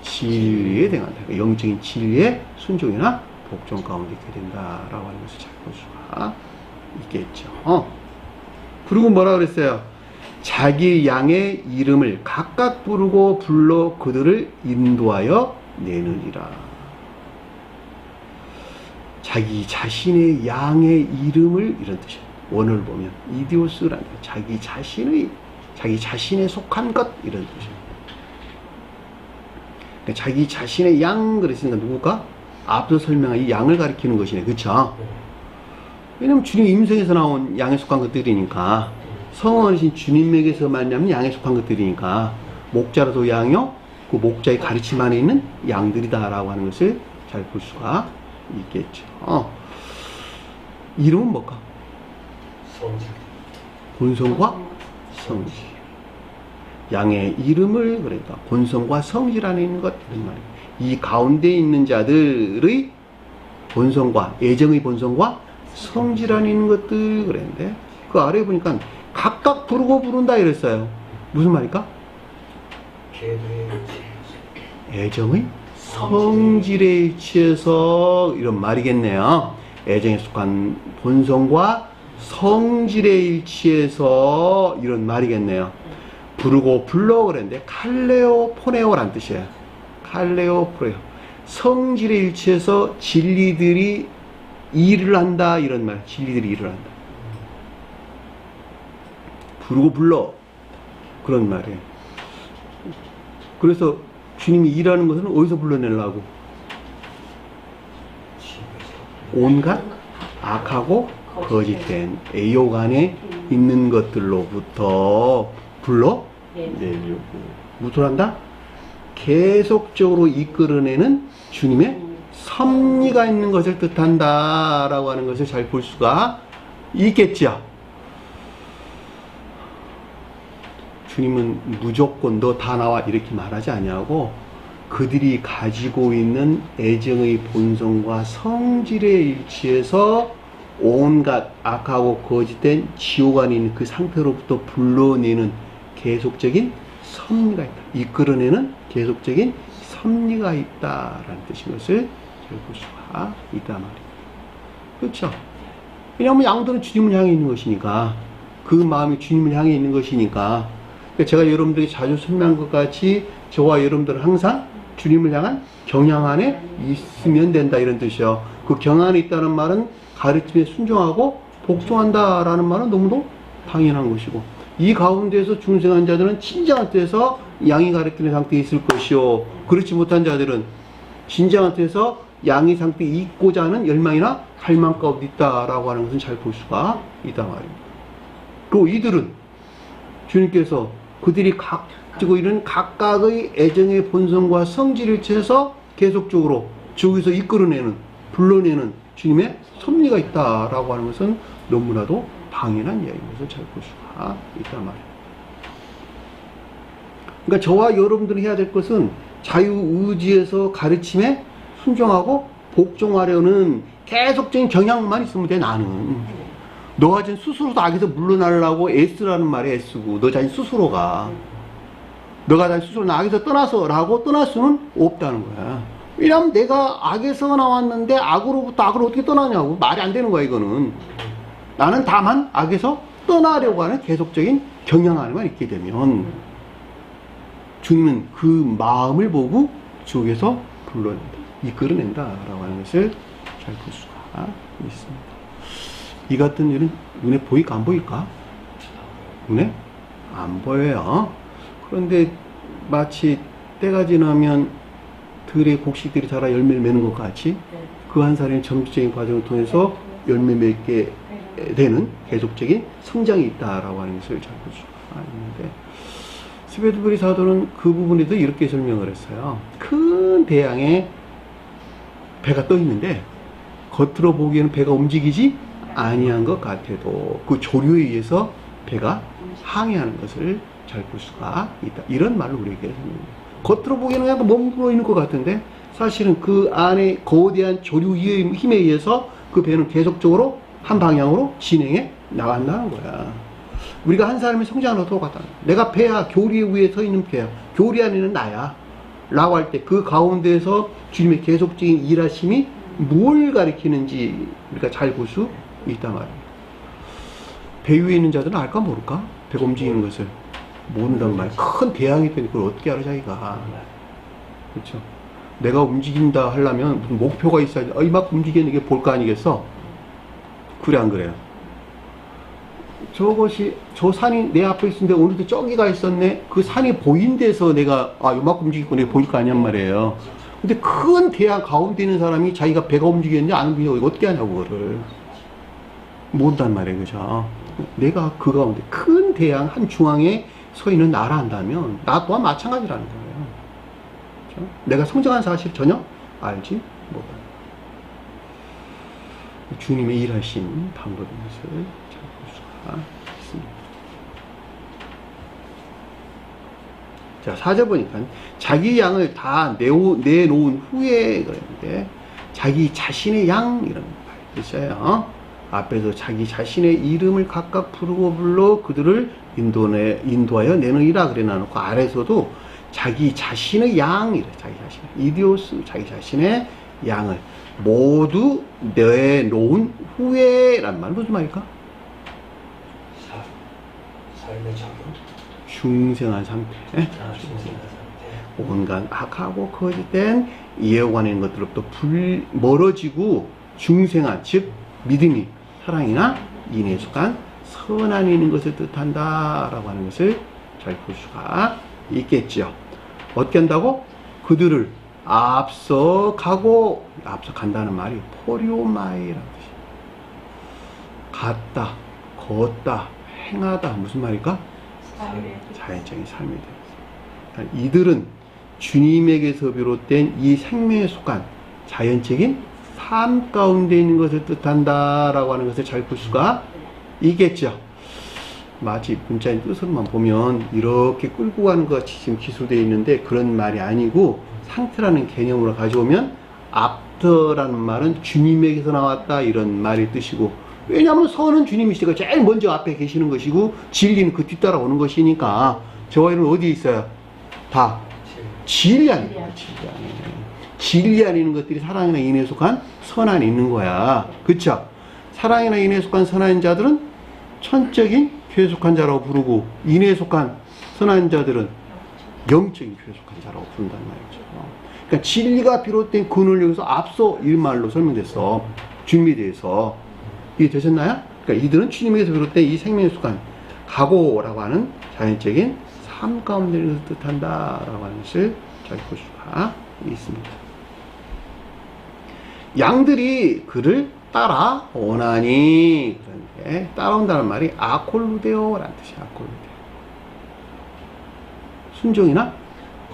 진리에 대응한다. 영적인 진리의 순종이나 복종 가운데 있게 된다라고 하는 것을 잘 볼 수가 있겠죠. 그리고 뭐라 그랬어요? 자기 양의 이름을 각각 부르고 불러 그들을 인도하여 내느니라. 자기 자신의 양의 이름을, 이런 뜻이에요. 원어를 보면 이디오스라는 자기 자신에 속한 것, 이런 뜻이에요. 그러니까 자기 자신의 양 그랬으니까 누굴까? 앞서 설명한 이 양을 가리키는 것이네. 그쵸? 왜냐면 주님 임성에서 나온 양에 속한 것들이니까, 성원이신 주님에게서 만나면 양에 속한 것들이니까, 목자로도 양이요, 그 목자의 가르침 안에 있는 양들이다라고 하는 것을 잘 볼 수가 있겠죠. 이름은 뭘까? 성질. 본성과 성질. 양의 이름을, 그러니까 본성과 성질 안에 있는 것, 이런 말이에요. 이 가운데 있는 자들의 본성과, 애정의 본성과 성질 안에 있는 것들 그랬는데, 그 아래에 보니까 각각 부르고 부른다 이랬어요. 무슨 말일까? 애정의 성질에 일치해서, 이런 말이겠네요. 애정에 속한 본성과 성질에 일치해서, 이런 말이겠네요. 부르고 불러 그랬는데 칼레오 포네오란 뜻이에요. 칼레오 포네오. 성질에 일치해서 진리들이 일을 한다, 이런 말. 진리들이 일을 한다. 부르고 불러, 그런 말이에요. 그래서 주님이 일하는 것은 어디서 불러내려고? 온갖 악하고 거짓된 애욕 안에 있는 것들로부터 불러내려고 무엇을 한다? 계속적으로 이끌어내는 주님의 섭리가 있는 것을 뜻한다 라고 하는 것을 잘 볼 수가 있겠죠. 주님은 무조건 너 다 나와 이렇게 말하지 아니하고 그들이 가지고 있는 애정의 본성과 성질에 일치해서 온갖 악하고 거짓된 지옥 안에 있는 그 상태로부터 불러내는 계속적인 섭리가 있다. 이끌어내는 계속적인 섭리가 있다라는 뜻인 것을 잘 볼 수가 있단 말이에요. 그렇죠? 왜냐하면 양들은 주님을 향해 있는 것이니까, 그 마음이 주님을 향해 있는 것이니까. 제가 여러분들이 자주 설명한 것 같이 저와 여러분들은 항상 주님을 향한 경향 안에 있으면 된다 이런 뜻이요. 그 경향 안에 있다는 말은 가르침에 순종하고 복종한다라는 말은 너무도 당연한 것이고, 이 가운데에서 중생한 자들은 진정한 뜻에서 양이 가르치는 상태에 있을 것이요, 그렇지 못한 자들은 진정한 뜻에서 양의 상태에 있고자 하는 열망이나 갈망 가운데 있다라고 하는 것은 잘 볼 수가 있단 말입니다. 또 이들은 주님께서 그들이 가지고 있는 각각의 애정의 본성과 성질을 채서 계속적으로 저기서 이끌어내는, 불러내는 주님의 섭리가 있다라고 하는 것은 너무나도 당연한 이야기인 것을 잘 볼 수가 있단 말이에요. 그러니까 저와 여러분들이 해야 될 것은 자유의지에서 가르침에 순종하고 복종하려는 계속적인 경향만 있으면 돼. 나는 너가 지금 스스로도 악에서 물러나려고 애쓰라는 말에 애쓰고, 너 자신 스스로가 너가 자신 스스로 악에서 떠나서 라고 떠날 수는 없다는 거야. 왜냐하면 내가 악에서 나왔는데 악으로부터 악을 어떻게 떠나냐고, 말이 안 되는 거야. 이거는 나는 다만 악에서 떠나려고 하는 계속적인 경향 안에만 있게 되면 주님은 그 마음을 보고 지옥에서 불러낸다, 이끌어낸다라고 하는 것을 잘 볼 수가 있습니다. 이 같은 일은 눈에 보일까 안 보일까? 눈에 안 보여요. 그런데 마치 때가 지나면 들의 곡식들이 자라 열매를 맺는 것 같이 그 한 살의 점진적인 과정을 통해서 열매 맺게 되는 계속적인 성장이 있다라고 하는 것을 잘 볼 수가 있는데, 스베드부리 사도는 그 부분에도 이렇게 설명을 했어요. 큰 대양에 배가 떠 있는데 겉으로 보기에는 배가 움직이지 아니한 것 같아도 그 조류에 의해서 배가 항해하는 것을 잘 볼 수가 있다. 이런 말을 우리에게 설명해요. 겉으로 보기에는 그냥 머물러 있는 것 같은데 사실은 그 안에 거대한 조류의 힘에 의해서 그 배는 계속적으로 한 방향으로 진행해 나간다는 거야. 우리가 한 사람이 성장하는 것도 똑같다. 내가 배야, 교리 위에 서 있는 배야, 교리 안에는 나야 라고 할 때 그 가운데에서 주님의 계속적인 일하심이 뭘 가리키는지 우리가 잘 볼 수 있단 말이에요. 배 위에 있는 자들은 알까 모를까? 배가 움직이는 것을 모른단 말이에요. 큰 대양이 있더니 그걸 어떻게 알아 자기가. 그렇죠? 내가 움직인다 하려면 무슨 목표가 있어야지. 이만큼 움직이는 게 볼 거 아니겠어? 그래 안 그래요? 저것이, 저 산이 내 앞에 있었는데 오늘도 저기가 있었네. 그 산이 보인 데서 내가 요만큼 움직이고 내가 보일 거 아니란 말이에요. 근데 큰 대양 가운데 있는 사람이 자기가 배가 움직였는지 안 움직이냐고 이거 어떻게 하냐고 그거를 모른단 말이에요. 그죠? 내가 그 가운데 큰 대양 한 중앙에 서 있는 나라 한다면 나 또한 마찬가지라는 거예요. 그렇죠? 내가 성장한 사실 전혀 알지 못해요. 주님의 일하신 방법인 것을 잘 볼 수가 있습니다. 자, 4절 보니까 자기 양을 다 내놓은 후에 그랬는데 자기 자신의 양이라는 말 있어요. 앞에서 자기 자신의 이름을 각각 부르고 불러 그들을 인도하여 내놓으라 그래 놔놓고 아래서도 자기 자신의 양이래. 자기 자신의 이디오스, 자기 자신의 양을 모두 내놓은 후에란 말 무슨 말일까? 삶의 작용. 중생한 상태. 중생한 상태. 온갖 악하고 거짓된 예언에 있는 것들로부터 멀어지고 중생한, 즉 믿음이 사랑이나 인에 속한 선한이 있는 것을 뜻한다라고 하는 것을 잘 볼 수가 있겠죠. 어떻게 한다고? 그들을 앞서 간다는 말이 포리오마이라는 뜻이에요. 갔다, 걷다, 행하다. 무슨 말일까? 삶의 자연적인 삶에 대해서. 이들은 주님에게서 비롯된 이 생명에 속한 자연적인 삶 가운데 있는 것을 뜻한다라고 하는 것을 잘 볼 수가 있겠죠. 마치 문자의 뜻으로만 보면 이렇게 끌고 가는 것 같이 지금 기술되어 있는데 그런 말이 아니고 상태라는 개념으로 가져오면 after라는 말은 주님에게서 나왔다 이런 말의 뜻이고, 왜냐하면 선은 주님이시니까 제일 먼저 앞에 계시는 것이고 진리는 그 뒤따라 오는 것이니까 저와 이는 어디에 있어요? 다 진리 안에 있는 거야. 진리 안에 있는 것들이 사랑이나 인애에 속한 선 안에 있는 거야. 그쵸? 사랑이나 인애에 속한 선한 자들은 천적인 교회에 속한 자라고 부르고, 인애에 속한 선한 자들은 영적인 교회에 속한 자라고 부른다는 말이죠. 그러니까 진리가 비롯된 근원을 여기서 앞서 일말로 설명됐어. 주님에 대해서. 이해 되셨나요? 그러니까 이들은 주님에게서 비롯된 이 생명에 속한 각오라고 하는 자연적인 삶 가운데 있는 것을 뜻한다라고 하는 것을 잘 볼 수가 있습니다. 양들이 그를 따라오나니, 그런데 따라온다는 말이 아콜루데오라는 뜻이야. 아콜루데오. 순종이나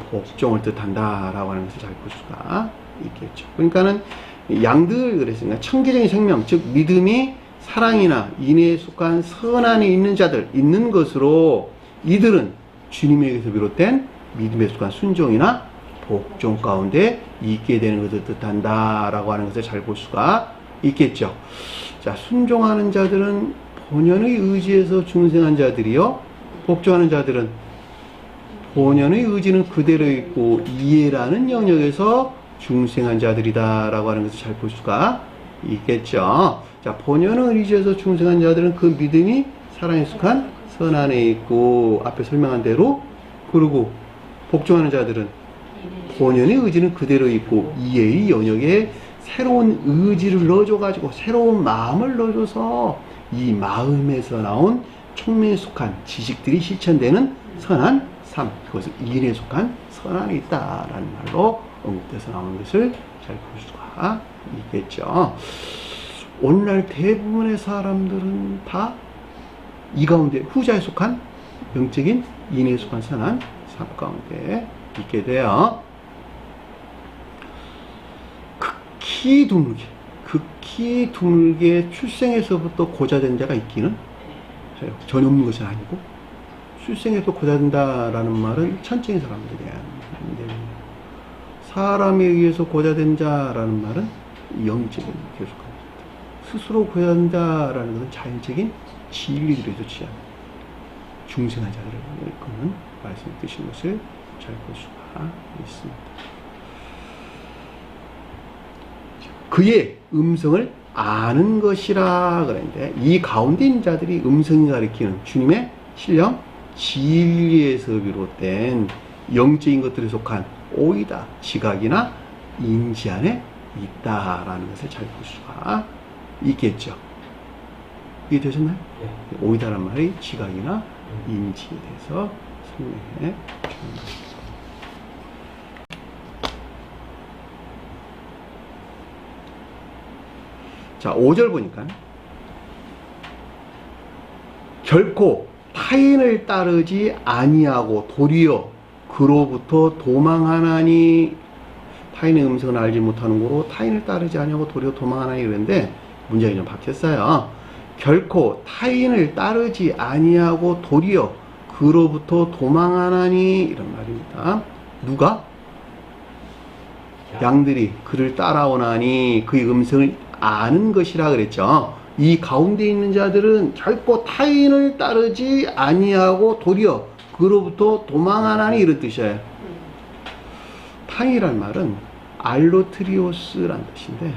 복종을 뜻한다라고 하는 것을 잘 볼 수가 있겠죠. 그러니까는 양들, 그랬으니까 청기적인 생명, 즉 믿음이 사랑이나 인애에 속한 선 안에 있는 자들, 있는 것으로 이들은 주님에게서 비롯된 믿음에 속한 순종이나 복종 가운데 있게 되는 것을 뜻한다라고 하는 것을 잘 볼 수가 있겠죠. 자, 순종하는 자들은 본연의 의지에서 중생한 자들이요, 복종하는 자들은 본연의 의지는 그대로 있고 이해라는 영역에서 중생한 자들이다라고 하는 것을 잘 볼 수가 있겠죠. 자, 본연의 의지에서 중생한 자들은 그 믿음이 사랑에 속한 선 안에 있고, 앞에 설명한 대로, 그리고 복종하는 자들은 본연의 의지는 그대로 있고 이해의 영역에 새로운 의지를 넣어줘가지고 새로운 마음을 넣어줘서 이 마음에서 나온 총명에 속한 지식들이 실천되는 선한 삶, 그것을 인에 속한 선 안에 있다라는 말로 언급돼서 나오는 것을 잘 볼 수가 있겠죠. 오늘날 대부분의 사람들은 다 이 가운데 후자에 속한 영적인 인에 속한 선한 삶 가운데 있게 돼요. 극히 드물게 출생에서부터 고자된 자가 있기는 해요. 전혀 없는 것은 아니고, 출생에서 고자된다라는 말은 천적인 사람들에 대한 말인데, 사람에 의해서 고자된 자라는 말은 영적인 계속한 자, 스스로 고자된다라는 것은 자연적인 진리들에서 취한 중생한 자들을 일컫는 말씀의 뜻인 것을 잘 볼 수가 있습니다. 그의 음성을 아는 것이라 그랬는데, 이 가운데 있는 자들이 음성이 가리키는 주님의 신령 진리에서 비롯된 영적인 것들에 속한 오이다, 지각이나 인지 안에 있다라는 것을 잘 볼 수가 있겠죠. 이해 되셨나요? 네. 오이다란 말이 지각이나 인지에 대해서 설명해 주는 것입니다. 자, 5절 보니까 결코 타인을 따르지 아니하고 도리어 그로부터 도망하나니, 타인의 음성을 알지 못하는 거로 타인을 따르지 아니하고 도리어 도망하나니 이랬는데 문장이 좀 바뀌었어요. 결코 타인을 따르지 아니하고 도리어 그로부터 도망하나니 이런 말입니다. 누가? 양들이 그를 따라오나니 그의 음성을 아는 것이라 그랬죠. 이 가운데 있는 자들은 결코 타인을 따르지 아니하고 도리어 그로부터 도망하나니 이런 뜻이에요. 타인이란 말은 알로트리오스란 뜻인데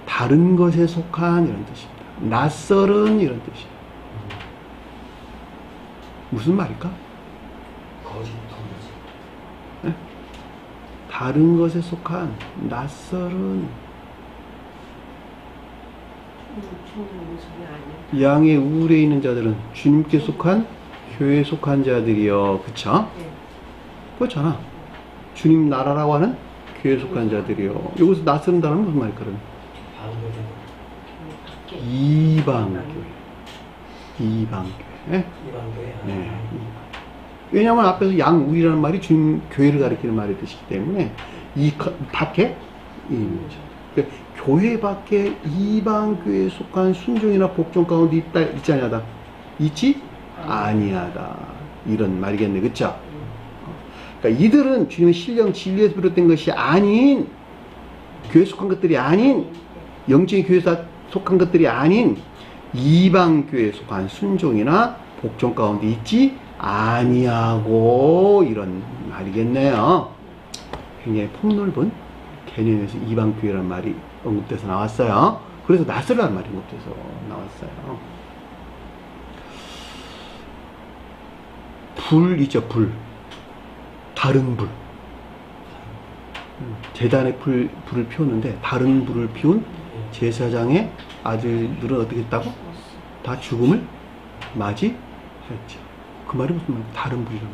다른 것에 속한 이런 뜻입니다. 낯설은 이런 뜻이에요. 무슨 말일까? 거짓 통지. 네? 다른 것에 속한 낯설은 양의 우울에 있는 자들은 주님께 속한 교회에 속한 자들이요. 그쵸? 그렇잖아. 주님 나라라고 하는 교회에 속한 자들이요. 여기서 낯선 단어는 무슨 말일까? 이방교회. 이방교회. 이방교회. 네. 왜냐하면 앞에서 양우이라는 말이 주님 교회를 가리키는 말이 뜻이기 때문에 이 밖에 그러니까 교회 밖에 이방교회에 속한 순종이나 복종 가운데 있지 아니하다. 있지 아니하다. 이런 말이겠네. 그쵸? 그러니까 이들은 주님의 신령 진리에서 비롯된 것이 아닌 교회에 속한 것들이 아닌 영적인 교회에 속한 것들이 아닌 이방교회에 속한 순종이나 복종 가운데 있지 아니하고 이런 말이겠네요. 굉장히 폭넓은 개념에서 이방교회라는 말이 언급돼서 나왔어요. 그래서 낯설라는 말이 언급돼서 나왔어요. 불 있죠. 불. 다른 불. 제단에 불을 피웠는데 다른 불을 피운 제사장의 아들들은 어떻게 했다고? 다 죽음을 맞이했죠. 그 말이 무슨 말이야? 다른 불이라는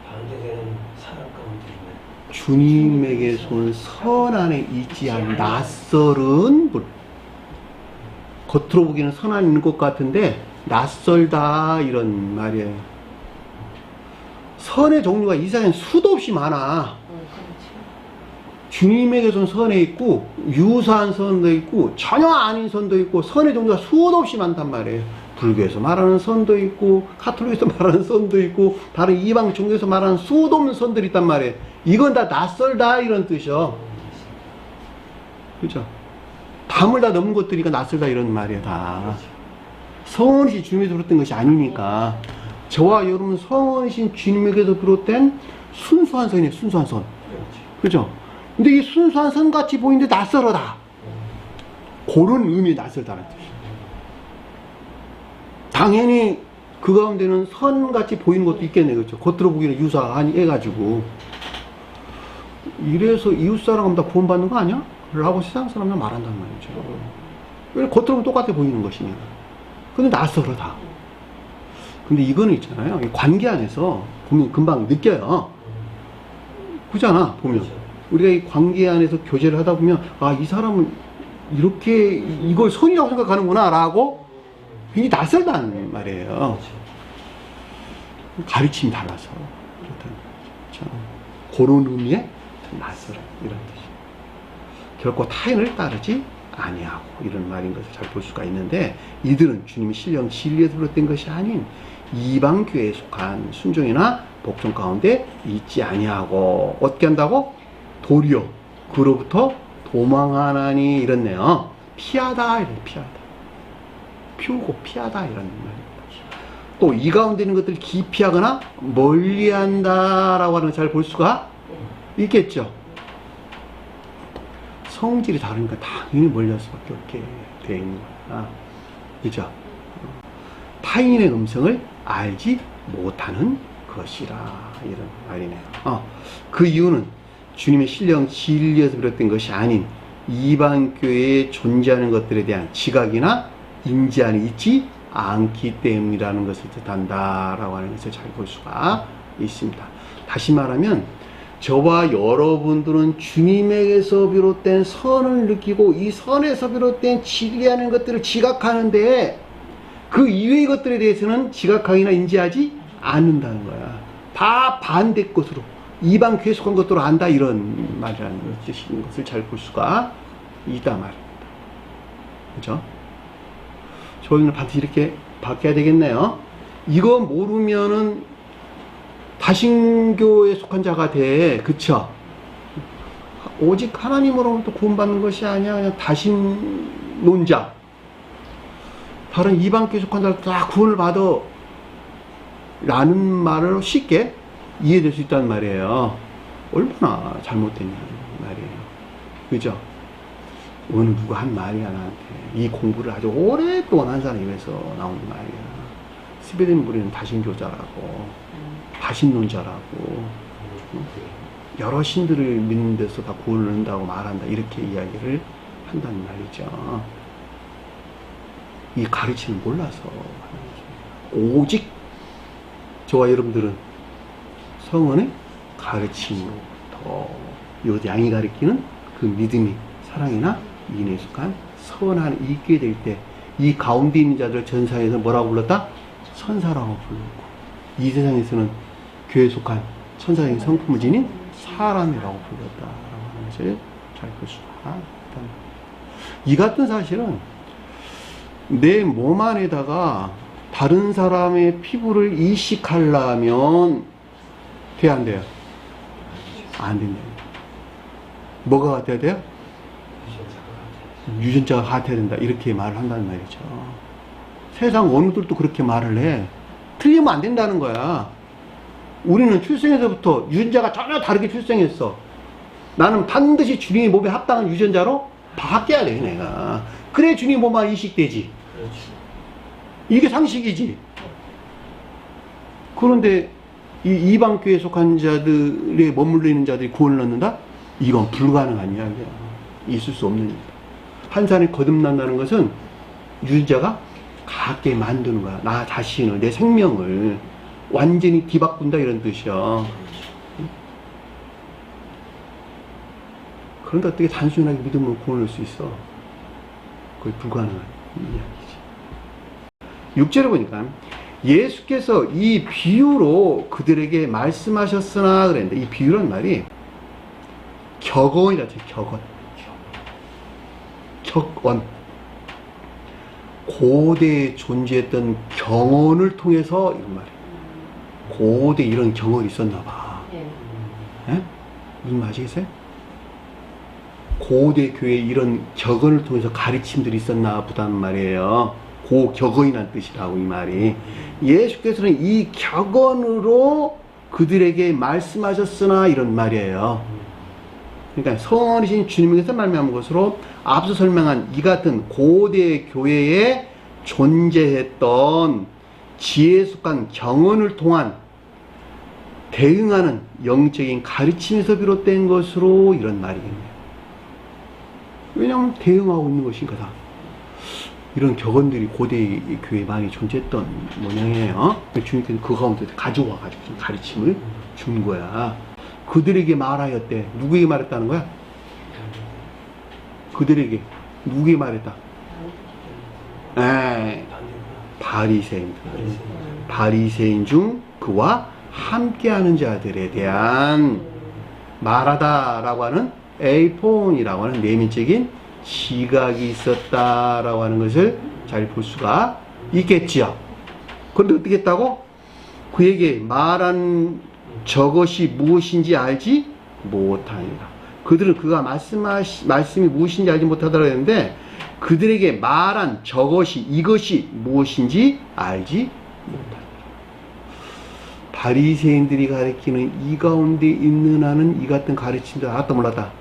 다른 데는 사람 가운데 있는 주님에게서는 선 안에 있지 않은 낯설은 불. 겉으로 보기에는 선 안에 있는 것 같은데 낯설다 이런 말이에요. 선의 종류가 이 세상에 수도 없이 많아. 주님에게서는 선에 있고 유사한 선도 있고 전혀 아닌 선도 있고 선의 종류가 수도 없이 많단 말이에요. 불교에서 말하는 선도 있고 카톨릭에서 말하는 선도 있고 다른 이방 종교에서 말하는 수도 없는 선들이 있단 말이에요. 이건 다 낯설다 이런 뜻이요. 그죠? 담을 다 넘은 것들이니까 낯설다 이런 말이에요. 다 성원이신 주님에서 비롯된 것이 아니니까 저와 여러분 성원이신 주님에게서 비롯된 순수한 선이에요. 순수한 선. 그죠? 근데 이 순수한 선같이 보이는데 낯설어다. 그런 의미의 낯설다는 뜻이에요. 당연히 그 가운데는 선같이 보이는 것도 있겠네. 그렇죠? 겉으로 보기에는 유사하니 해가지고 이래서 이웃사람 다 구원받는 거 아니야? 라고 세상 사람들 말한단 말이죠. 왜 겉으로 보면 똑같아 보이는 것이냐. 근데 낯설어다. 근데 이거는 있잖아요. 관계 안에서 보면 금방 느껴요. 그잖아, 보면. 우리가 이 관계 안에서 교제를 하다 보면, 아, 이 사람은 이렇게 이걸 선이라고 생각하는구나, 라고 굉장히 낯설다는 말이에요. 가르침이 달라서. 그런 의미의 낯설어. 이런 뜻이. 결코 타인을 따르지 아니하고, 이런 말인 것을 잘 볼 수가 있는데, 이들은 주님의 신령 진리에서 비롯된 것이 아닌 이방교회에 속한 순종이나 복종 가운데 있지 아니하고, 어떻게 한다고? 도리어 그로부터 도망하나니 이렇네요. 피하다 이런 피하다. 피우고 피하다 이런 말입니다. 또 이 가운데 있는 것들을 기피하거나 멀리한다라고 하는 걸 잘 볼 수가 있겠죠. 성질이 다르니까 당연히 멀리할 수밖에 없게 되어 있는 거야. 그죠? 타인의 음성을 알지 못하는 것이라 이런 말이네요. 그 이유는 주님의 신령 진리에서 비롯된 것이 아닌 이방교회에 존재하는 것들에 대한 지각이나 인지안이 있지 않기 때문이라는 것을 뜻한다라고 하는 것을 잘 볼 수가 있습니다. 다시 말하면 저와 여러분들은 주님에게서 비롯된 선을 느끼고 이 선에서 비롯된 진리하는 것들을 지각하는데 그 이외의 것들에 대해서는 지각하기나 인지하지 않는다는 거야. 다 반대 것으로 이방 교회에 속한 것들로 안다 이런 말이라는 뜻인 것을 잘 볼 수가 있다 말입니다. 그죠? 저희는 반드시 이렇게 바뀌어야 되겠네요. 이거 모르면은 다신교에 속한 자가 돼. 그쵸? 오직 하나님으로부터 구원받는 것이 아니야. 그냥 다신론자. 다른 이방교에 속한 자를 다 구원을 받아. 라는 말을 쉽게 이해될 수 있다는 말이에요. 얼마나 잘못됐냐는 말이에요. 그죠? 어느 누가 한 말이야 나한테. 이 공부를 아주 오랫동안 한 사람이 입에서 나오는 말이야. 스베덴 부리는 다신교자라고, 다신론자라고, 여러 신들을 믿는 데서 다 구원을 한다고 말한다. 이렇게 이야기를 한다는 말이죠. 이 가르침을 몰라서 오직 저와 여러분들은 성원의 가르침으로부터 요 양이 가리키는 그 믿음이 사랑이나 인에 속한 선한 있게 될 때 이 가운데 있는 자들 전사에서 뭐라고 불렀다? 선사라고 부르고 이 세상에서는 교회에 속한 천사적인 성품을 지닌 사람이라고 불렀다라고 하는 것을 잘 볼 수가 있다. 이 같은 사실은 내 몸 안에다가 다른 사람의 피부를 이식하려면 돼야 안 돼요? 안 된다. 뭐가 같아야 돼요? 유전자가 같아야 된다. 이렇게 말을 한다는 말이죠. 세상 어느들도 그렇게 말을 해. 틀리면 안 된다는 거야. 우리는 출생에서부터 유전자가 전혀 다르게 출생했어. 나는 반드시 주님의 몸에 합당한 유전자로 바뀌어야 돼, 내가. 그래 주님 몸만 이식되지. 그렇지. 이게 상식이지. 그런데 이 이방교회에 속한 자들에 머물러 있는 자들이 구원을 얻는다? 이건 불가능한 이야기야. 있을 수 없는 일이다. 한 사람이 거듭난다는 것은 유전자가 같게 만드는 거야. 나 자신을, 내 생명을 완전히 뒤바꾼다 이런 뜻이야. 그런데 어떻게 단순하게 믿음으로 구원을 수 있어? 거의 불가능한 이야기지. 6절에 보니까 예수께서 이 비유로 그들에게 말씀하셨으나 그랬는데 이 비유란 말이 격언이라죠. 격언. 고대에 존재했던 경언을 통해서 이런 말이에요. 고대 이런 경언이 있었나 봐. 예? 무슨 말 아시겠어요? 고대 교회에 이런 격언을 통해서 가르침들이 있었나 보단 말이에요. 고격언이란 뜻이라고 이 말이. 예수께서는 이 격언으로 그들에게 말씀하셨으나 이런 말이에요. 그러니까 선이신 주님께서 말미암은 것으로 앞서 설명한 이 같은 고대 교회에 존재했던 지혜에 속한 경언을 통한 대응하는 영적인 가르침에서 비롯된 것으로 이런 말이겠네요. 왜냐하면 대응하고 있는 것이니까 다. 이런 격언들이 고대 교회에 많이 존재했던 모양이에요. 주님께서 그 가운데 가지고 와가지고 가르침을 준 거야. 그들에게 말하였대. 누구에게 말했다는 거야? 그들에게. 누구에게 말했다? 바리새인들. 바리새인 중 그와 함께하는 자들에 대한 말하다라고 하는 에이폰이라고 하는 내면적인 시각이 있었다라고 하는 것을 잘 볼 수가 있겠지요. 그런데 어떻게 했다고? 그에게 말한 저것이 무엇인지 알지 못하니라. 그들은 그가 말씀이 무엇인지 알지 못하더라 했는데 그들에게 말한 저것이 이것이 무엇인지 알지 못하니라. 바리새인들이 가르치는 이 가운데 있는 한은 이 같은 가르침도 알았다 몰랐다?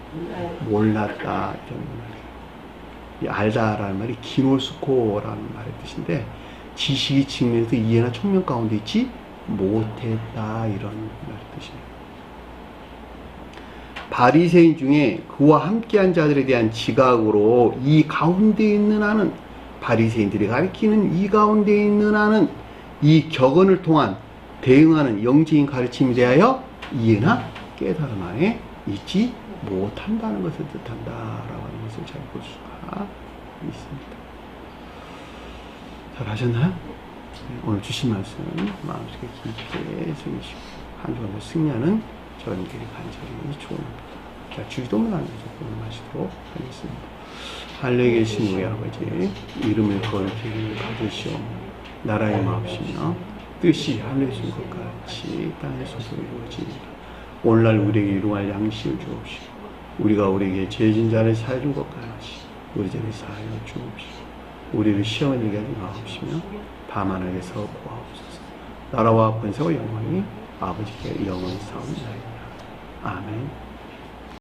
몰랐다. 이런 말이에요. 이 알다라는 말이 기노스코라는 말의 뜻인데 지식이 측면에서 이해나 총명 가운데 있지 못했다 이런 말의 뜻이에요. 바리새인 중에 그와 함께한 자들에 대한 지각으로 이 가운데 있는 한은 바리새인들이 가르치는 이 가운데 있는 한은 이 격언을 통한 대응하는 영적인 가르침에 대하여 이해나 깨달음 안에 있지 못한다는 것을 뜻한다라고 하는 것을 잘 볼 수가 있습니다. 잘 하셨나요? 오늘 주신 말씀 마음속에 깊게 새기시고 한 주간도 승리하는 저녁길이 간절히 축원합니다. 자, 주기도문 하면서 마시도록 하겠습니다. 하늘에 계신 우리 아버지, 이름을 거룩히 받으시오. 나라의 마옵시며 뜻이 하늘에서 것 같이 땅에서도 이루어집니다. 오늘날 우리에게 일용할 양식을 주옵시고 우리가 우리에게 죄진 자를 사해 준 것 같이 우리 죄를 사하여 주옵시고 우리를 시험에 들게 하지 마옵시며 다만 악에서 구하옵소서. 나라와 권세와 영광이 아버지께 영원히 사옵나이다. 아멘.